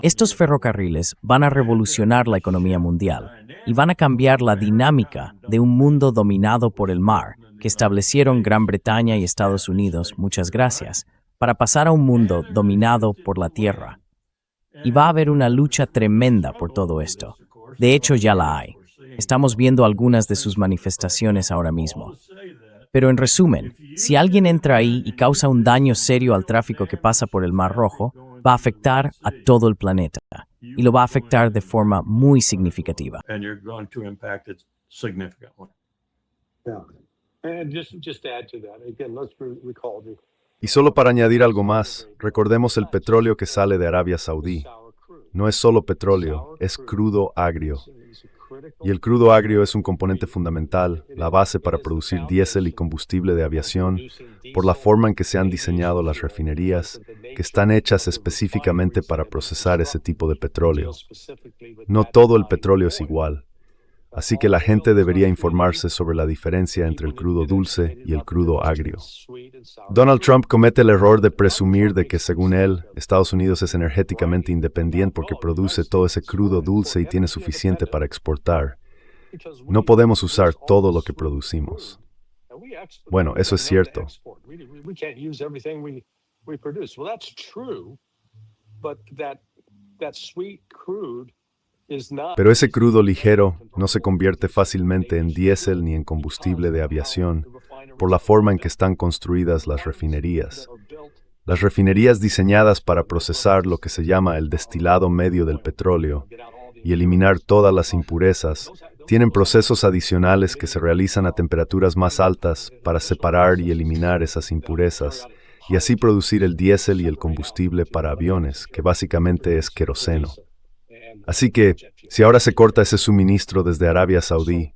Estos ferrocarriles van a revolucionar la economía mundial y van a cambiar la dinámica de un mundo dominado por el mar, que establecieron Gran Bretaña y Estados Unidos, muchas gracias, para pasar a un mundo dominado por la tierra. Y va a haber una lucha tremenda por todo esto. De hecho, ya la hay. Estamos viendo algunas de sus manifestaciones ahora mismo. Pero en resumen, si alguien entra ahí y causa un daño serio al tráfico que pasa por el Mar Rojo, va a afectar a todo el planeta y lo va a afectar de forma muy significativa. And you're going to impact it significantly. Yeah. And just to add to that, again, let's recall the Y solo para añadir algo más, recordemos el petróleo que sale de Arabia Saudí. sour crude. No es solo petróleo, es crudo agrio. Y el crudo agrio es un componente fundamental, la base para producir diésel y combustible de aviación, por la forma en que se han diseñado las refinerías, que están hechas específicamente para procesar ese tipo de petróleo. No todo el petróleo es igual. Así que la gente debería informarse sobre la diferencia entre el crudo dulce y el crudo agrio. Donald Trump comete el error de presumir de que, según él, Estados Unidos es energéticamente independiente porque produce todo ese crudo dulce y tiene suficiente para exportar. No podemos usar todo lo que producimos. Bueno, eso es cierto. We can't use everything we produce. Well, that's true, but that sweet crude is not. Pero ese crudo ligero no se convierte fácilmente en diésel ni en combustible de aviación por la forma en que están construidas las refinerías. Las refinerías diseñadas para procesar lo que se llama el destilado medio del petróleo y eliminar todas las impurezas, tienen procesos adicionales que se realizan a temperaturas más altas para separar y eliminar esas impurezas, y así producir el diésel y el combustible para aviones, que básicamente es queroseno. Así que, si ahora se corta ese suministro desde Arabia Saudí,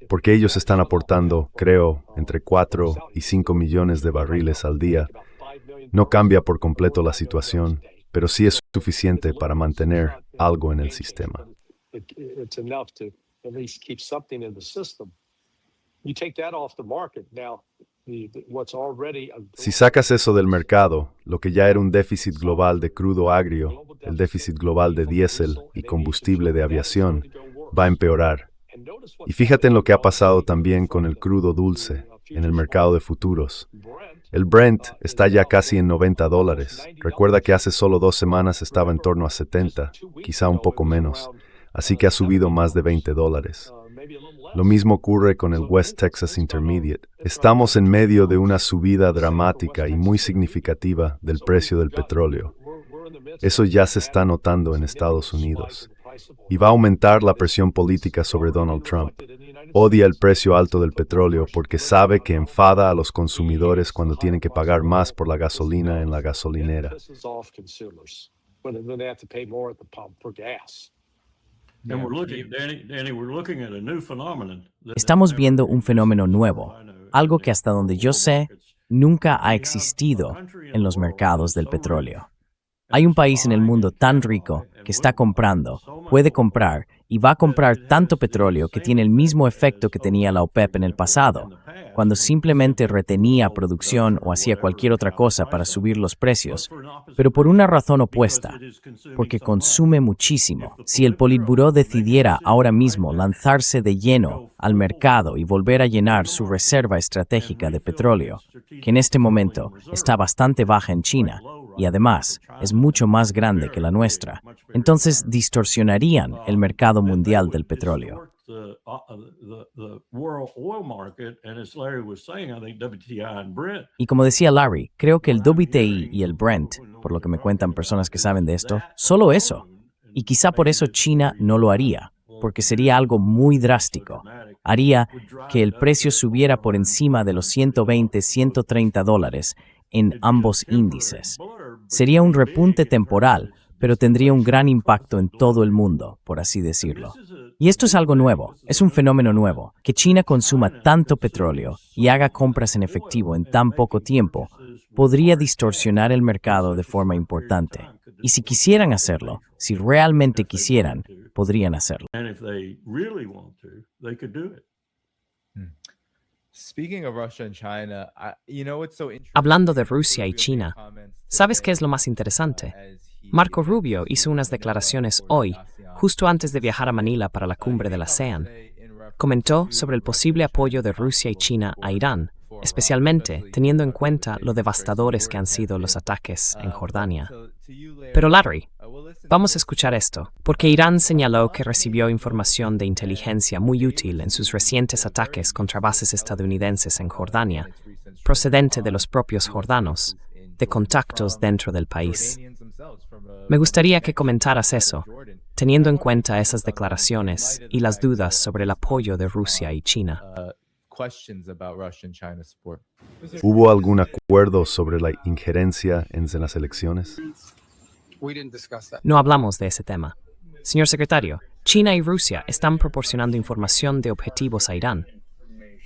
porque ellos están aportando, creo, entre 4 y 5 millones de barriles al día, no cambia por completo la situación, pero sí es suficiente para mantener algo en el sistema. It's enough to at least keep something in the system. You take that off the market now. What's already Si sacas eso del mercado, lo que ya era un déficit global de crudo agrio, el déficit global de diésel y combustible de aviación, va a empeorar. Y fíjate en lo que ha pasado también con el crudo dulce en el mercado de futuros. El Brent está ya casi en $90. Recuerda que hace solo 2 semanas estaba en torno a 70, quizá un poco menos. Así que ha subido más de $20. Lo mismo ocurre con el West Texas Intermediate. Estamos en medio de una subida dramática y muy significativa del precio del petróleo. Eso ya se está notando en Estados Unidos. Y va a aumentar la presión política sobre Donald Trump. Odia el precio alto del petróleo porque sabe que enfada a los consumidores cuando tienen que pagar más por la gasolina en la gasolinera. And we're looking, Danny, we're looking at a new phenomenon. Estamos viendo un fenómeno nuevo, algo que hasta donde yo sé, nunca ha existido en los mercados del petróleo. Hay un país en el mundo tan rico que está comprando, puede comprar y va a comprar tanto petróleo que tiene el mismo efecto que tenía la OPEP en el pasado, cuando simplemente retenía producción o hacía cualquier otra cosa para subir los precios, pero por una razón opuesta, porque consume muchísimo. Si el Politburó decidiera ahora mismo lanzarse de lleno al mercado y volver a llenar su reserva estratégica de petróleo, que en este momento está bastante baja en China, y además es mucho más grande que la nuestra, entonces distorsionarían el mercado mundial del petróleo. Y como decía Larry, creo que el WTI y el Brent, por lo que me cuentan personas que saben de esto, solo eso. Y quizá por eso China no lo haría, porque sería algo muy drástico. Haría que el precio subiera por encima de los $120, $130 en ambos índices. Sería un repunte temporal, pero tendría un gran impacto en todo el mundo, por así decirlo. Y esto es algo nuevo, es un fenómeno nuevo, que China consuma tanto petróleo y haga compras en efectivo en tan poco tiempo, podría distorsionar el mercado de forma importante. Y si quisieran hacerlo, si realmente quisieran, podrían hacerlo. Hablando de Rusia y China, ¿sabes qué es lo más interesante? Marco Rubio hizo unas declaraciones hoy, justo antes de viajar a Manila para la cumbre de la ASEAN. Comentó sobre el posible apoyo de Rusia y China a Irán, especialmente teniendo en cuenta lo devastadores que han sido los ataques en Jordania. Pero Larry, Vamos a escuchar esto, porque Irán señaló que recibió información de inteligencia muy útil en sus recientes ataques contra bases estadounidenses en Jordania, procedente de los propios jordanos, de contactos dentro del país. Me gustaría que comentaras eso, teniendo en cuenta esas declaraciones y las dudas sobre el apoyo de Rusia y China. ¿Hubo algún acuerdo sobre la injerencia en las elecciones? No hablamos de ese tema. Señor secretario, China y Rusia están proporcionando información de objetivos a Irán.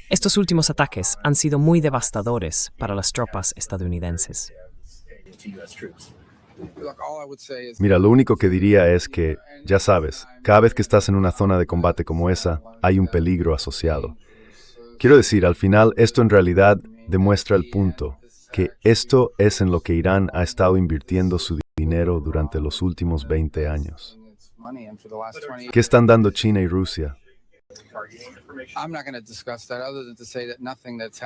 Estos últimos ataques han sido muy devastadores para las tropas estadounidenses. Mira, lo único que diría es que, ya sabes, cada vez que estás en una zona de combate como esa, hay un peligro asociado. Quiero decir, al final, esto en realidad demuestra el punto, que esto es en lo que Irán ha estado invirtiendo su dinero durante los últimos 20 años. ¿Qué están dando China y Rusia?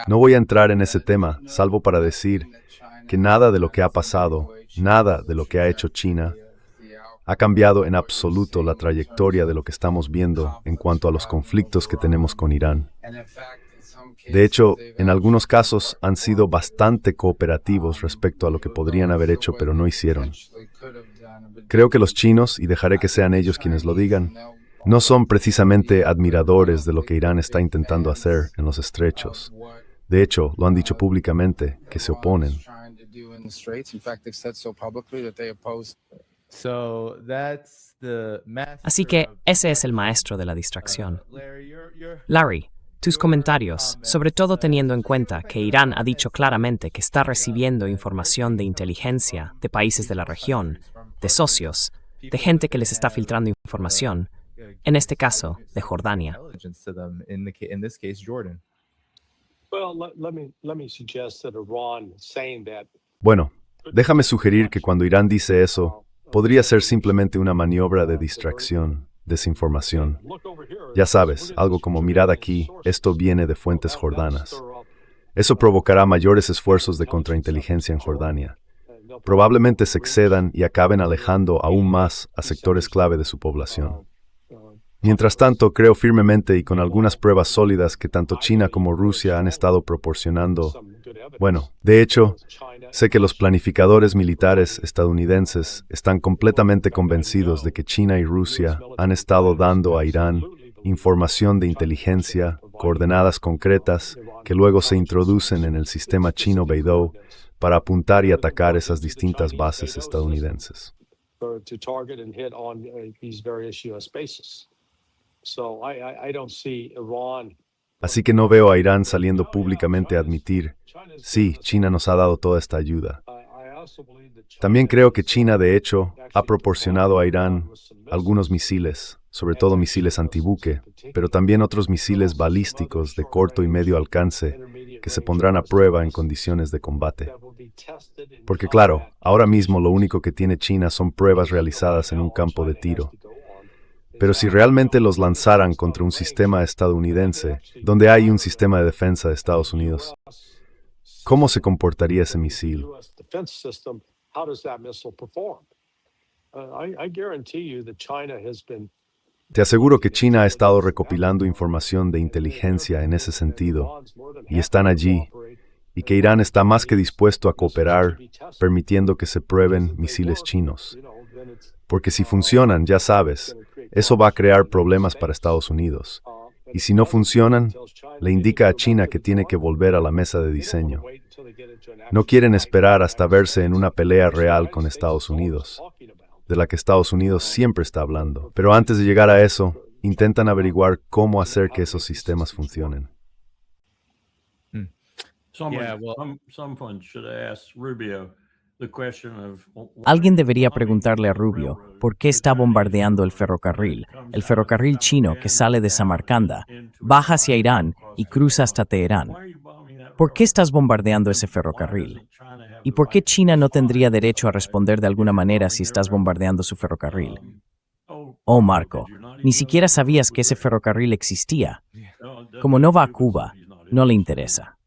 No voy a entrar en ese tema, salvo para decir que nada de lo que ha pasado, nada de lo que ha hecho China, ha cambiado en absoluto la trayectoria de lo que estamos viendo en cuanto a los conflictos que tenemos con Irán. De hecho, en algunos casos han sido bastante cooperativos respecto a lo que podrían haber hecho, pero no hicieron. Creo que los chinos, y dejaré que sean ellos quienes lo digan, no son precisamente admiradores de lo que Irán está intentando hacer en los estrechos. De hecho, lo han dicho públicamente, que se oponen. Así que ese es el maestro de la distracción. Larry, tus comentarios, sobre todo teniendo en cuenta que Irán ha dicho claramente que está recibiendo información de inteligencia de países de la región, de socios, de gente que les está filtrando información, en este caso, de Jordania. Bueno, déjame sugerir que cuando Irán dice eso, podría ser simplemente una maniobra de distracción, desinformación. Ya sabes, algo como mirad aquí, esto viene de fuentes jordanas. Eso provocará mayores esfuerzos de contrainteligencia en Jordania. Probablemente se excedan y acaben alejando aún más a sectores clave de su población. Mientras tanto, creo firmemente y con algunas pruebas sólidas que tanto China como Rusia han estado proporcionando. Bueno, de hecho, sé que los planificadores militares estadounidenses están completamente convencidos de que China y Rusia han estado dando a Irán información de inteligencia, coordenadas concretas, que luego se introducen en el sistema chino Beidou para apuntar y atacar esas distintas bases estadounidenses. Así que no veo a Irán saliendo públicamente a admitir, sí, China nos ha dado toda esta ayuda. También creo que China, de hecho, ha proporcionado a Irán algunos misiles, sobre todo misiles antibuque, pero también otros misiles balísticos de corto y medio alcance que se pondrán a prueba en condiciones de combate. Porque claro, ahora mismo lo único que tiene China son pruebas realizadas en un campo de tiro. Pero si realmente los lanzaran contra un sistema estadounidense, donde hay un sistema de defensa de Estados Unidos, ¿cómo se comportaría ese misil? Te aseguro que China ha estado recopilando información de inteligencia en ese sentido, y están allí, y que Irán está más que dispuesto a cooperar, permitiendo que se prueben misiles chinos. Porque si funcionan, ya sabes, eso va a crear problemas para Estados Unidos. Y si no funcionan, le indica a China que tiene que volver a la mesa de diseño. No quieren esperar hasta verse en una pelea real con Estados Unidos, de la que Estados Unidos siempre está hablando. Pero antes de llegar a eso, intentan averiguar cómo hacer que esos sistemas funcionen. Alguien debería preguntarle a Rubio por qué está bombardeando el ferrocarril chino que sale de Samarcanda, baja hacia Irán y cruza hasta Teherán. ¿Por qué estás bombardeando ese ferrocarril? ¿Y por qué China no tendría derecho a responder de alguna manera si estás bombardeando su ferrocarril? Oh, Marco, ni siquiera sabías que ese ferrocarril existía. Como no va a Cuba, no le interesa.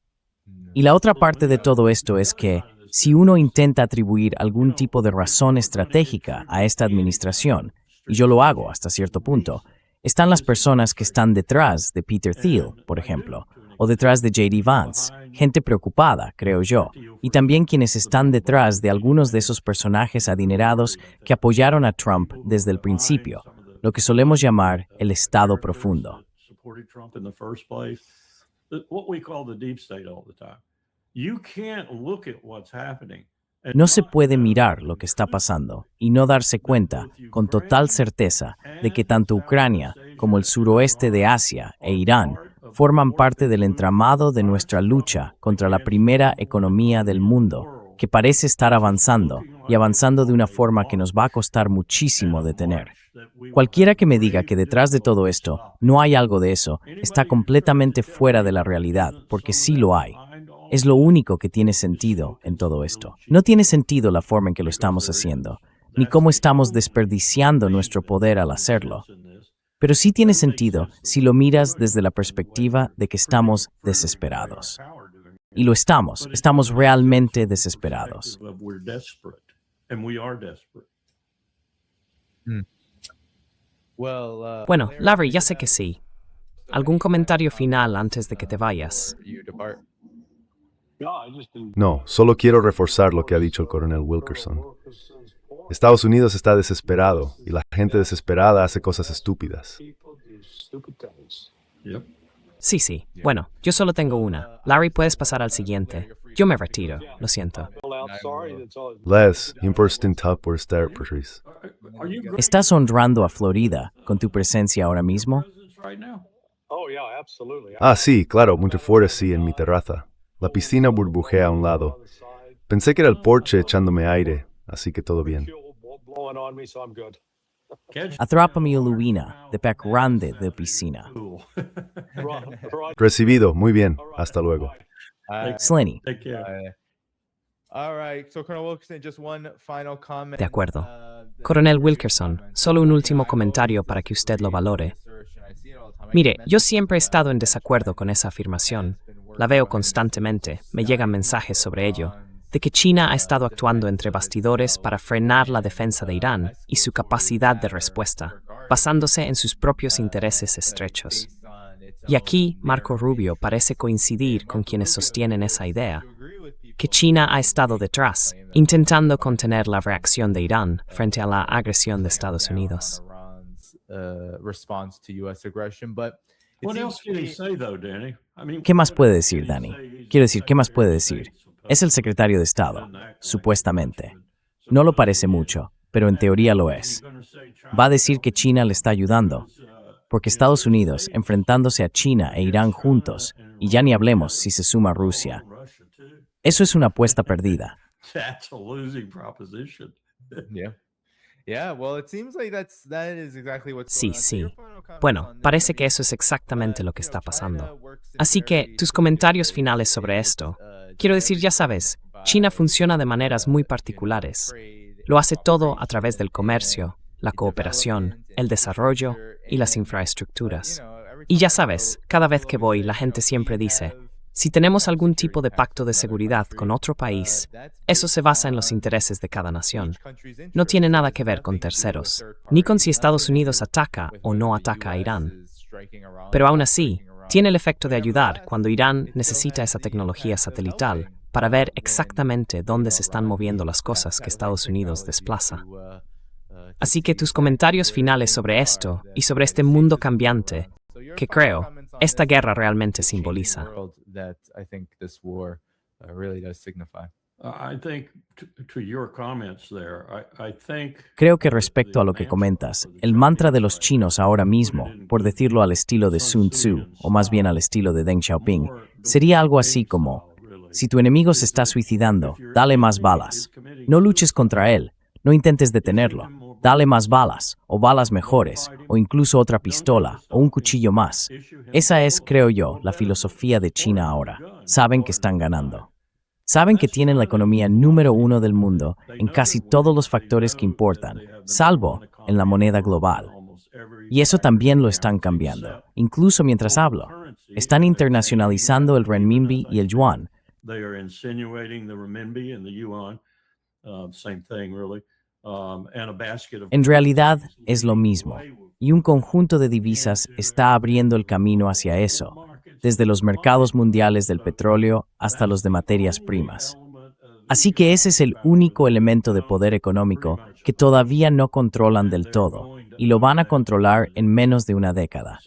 Y la otra parte de todo esto es que, Si uno intenta atribuir algún tipo de razón estratégica a esta administración, y yo lo hago hasta cierto punto, están las personas que están detrás de Peter Thiel, por ejemplo, o detrás de J.D. Vance, gente preocupada, creo yo, y también quienes están detrás de algunos de esos personajes adinerados que apoyaron a Trump desde el principio, lo que solemos llamar el Estado profundo. No se puede mirar lo que está pasando y no darse cuenta con total certeza de que tanto Ucrania como el suroeste de Asia e Irán forman parte del entramado de nuestra lucha contra la primera economía del mundo, que parece estar avanzando y avanzando de una forma que nos va a costar muchísimo detener. Cualquiera que me diga que detrás de todo esto no hay algo de eso, está completamente fuera de la realidad, porque sí lo hay. Es lo único que tiene sentido en todo esto. No tiene sentido la forma en que lo estamos haciendo, ni cómo estamos desperdiciando nuestro poder al hacerlo. Pero sí tiene sentido si lo miras desde la perspectiva de que estamos desesperados. Y lo estamos realmente desesperados. Bueno, Larry, ya sé que sí. ¿Algún comentario final antes de que te vayas? No, solo quiero reforzar lo que ha dicho el coronel Wilkerson. Estados Unidos está desesperado y la gente desesperada hace cosas estúpidas. Sí. Bueno, yo solo tengo una. Larry, puedes pasar al siguiente. Yo me retiro, lo siento. Les, imporstin por estar, Patrice. ¿Estás honrando a Florida con tu presencia ahora mismo? Ah, sí, claro, Montefiore sí, en mi terraza. La piscina burbujea a un lado. Pensé que era el porche echándome aire, así que todo bien. Atrápame Luina, de pec grande de piscina. Recibido, muy bien, hasta luego. Slenny, De acuerdo. Coronel Wilkerson, solo un último comentario para que usted lo valore. Mire, yo siempre he estado en desacuerdo con esa afirmación. La veo constantemente, me llegan mensajes sobre ello, de que China ha estado actuando entre bastidores para frenar la defensa de Irán y su capacidad de respuesta, basándose en sus propios intereses estrechos. Y aquí Marco Rubio parece coincidir con quienes sostienen esa idea, que China ha estado detrás, intentando contener la reacción de Irán frente a la agresión de Estados Unidos. ¿qué más puede decir, Danny? Quiero decir, ¿qué más puede decir? Es el secretario de Estado, supuestamente. No lo parece mucho, pero en teoría lo es. Va a decir que China le está ayudando, porque Estados Unidos, enfrentándose a China e Irán juntos, y ya ni hablemos si se suma Rusia, eso es una apuesta perdida. Sí. Bueno, parece que eso es exactamente lo que está pasando. Así que, tus comentarios finales sobre esto. Quiero decir, ya sabes, China funciona de maneras muy particulares. Lo hace todo a través del comercio, la cooperación, el desarrollo y las infraestructuras. Y ya sabes, cada vez que voy, la gente siempre dice, si tenemos algún tipo de pacto de seguridad con otro país, eso se basa en los intereses de cada nación. No tiene nada que ver con terceros, ni con si Estados Unidos ataca o no ataca a Irán. Pero aún así, tiene el efecto de ayudar cuando Irán necesita esa tecnología satelital para ver exactamente dónde se están moviendo las cosas que Estados Unidos desplaza. Así que tus comentarios finales sobre esto y sobre este mundo cambiante, que creo, esta guerra realmente simboliza. Creo que respecto a lo que comentas, el mantra de los chinos ahora mismo, por decirlo al estilo de Sun Tzu, o más bien al estilo de Deng Xiaoping, sería algo así como, si tu enemigo se está suicidando, dale más balas. No luches contra él, no intentes detenerlo. Dale más balas, o balas mejores, o incluso otra pistola, o un cuchillo más. Esa es, creo yo, la filosofía de China ahora. Saben que están ganando. Saben que tienen la economía número 1 del mundo en casi todos los factores que importan, salvo en la moneda global. Y eso también lo están cambiando, incluso mientras hablo. Están internacionalizando el renminbi y el yuan, They are insinuating the renminbi and the yuan, same thing really, and a basket of. En realidad es lo mismo, y un conjunto de divisas está abriendo el camino hacia eso, desde los mercados mundiales del petróleo hasta los de materias primas. Así que ese es el único elemento de poder económico que todavía no controlan del todo, y lo van a controlar en menos de una década.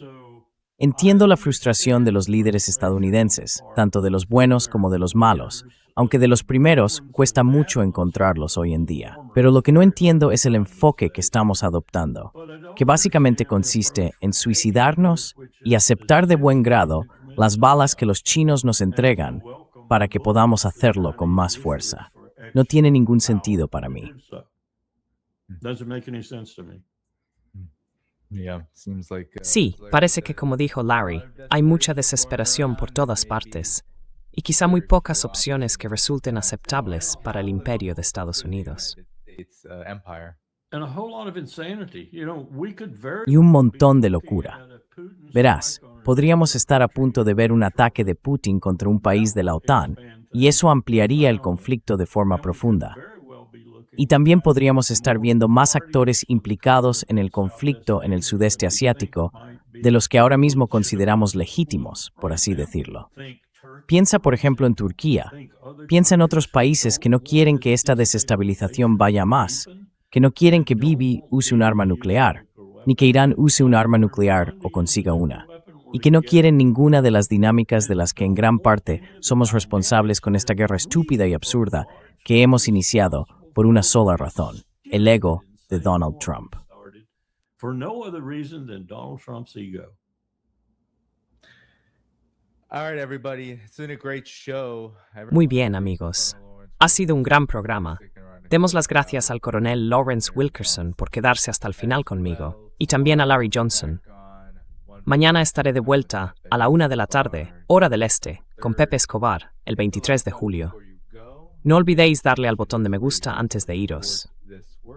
Entiendo la frustración de los líderes estadounidenses, tanto de los buenos como de los malos, aunque de los primeros cuesta mucho encontrarlos hoy en día. Pero lo que no entiendo es el enfoque que estamos adoptando, que básicamente consiste en suicidarnos y aceptar de buen grado las balas que los chinos nos entregan para que podamos hacerlo con más fuerza. No tiene ningún sentido para mí. Doesn't make any sense to me. Sí, parece que como dijo Larry, hay mucha desesperación por todas partes y quizá muy pocas opciones que resulten aceptables para el imperio de Estados Unidos. And a whole lot of insanity. You know, we could very Y un montón de locura. Verás, podríamos estar a punto de ver un ataque de Putin contra un país de la OTAN, y eso ampliaría el conflicto de forma profunda. Y también podríamos estar viendo más actores implicados en el conflicto en el sudeste asiático, de los que ahora mismo consideramos legítimos, por así decirlo. Piensa, por ejemplo, en Turquía. Piensa en otros países que no quieren que esta desestabilización vaya más, que no quieren que Bibi use un arma nuclear, ni que Irán use un arma nuclear o consiga una, y que no quieren ninguna de las dinámicas de las que en gran parte somos responsables con esta guerra estúpida y absurda que hemos iniciado por una sola razón, el ego de Donald Trump. for no other reason than Donald Trump's ego. Muy bien, amigos. Ha sido un gran programa. Demos las gracias al coronel Lawrence Wilkerson por quedarse hasta el final conmigo, y también a Larry Johnson. Mañana estaré de vuelta a la 1 de la tarde, hora del este, con Pepe Escobar, el 23 de julio. No olvidéis darle al botón de me gusta antes de iros.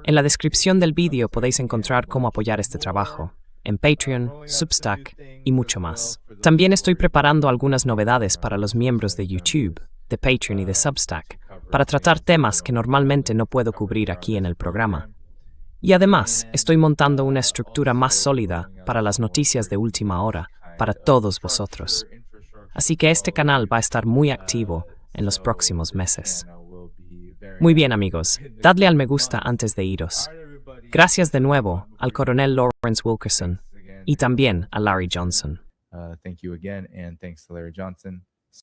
En la descripción del vídeo podéis encontrar cómo apoyar este trabajo, en Patreon, Substack y mucho más. También estoy preparando algunas novedades para los miembros de YouTube, de Patreon y de Substack, para tratar temas que normalmente no puedo cubrir aquí en el programa. Y además, estoy montando una estructura más sólida para las noticias de última hora, para todos vosotros. Así que este canal va a estar muy activo en los próximos meses. Muy bien, amigos, dadle al me gusta antes de iros. Gracias de nuevo al coronel Lawrence Wilkerson y también a Larry Johnson. Thank you again, and thanks to Larry Johnson.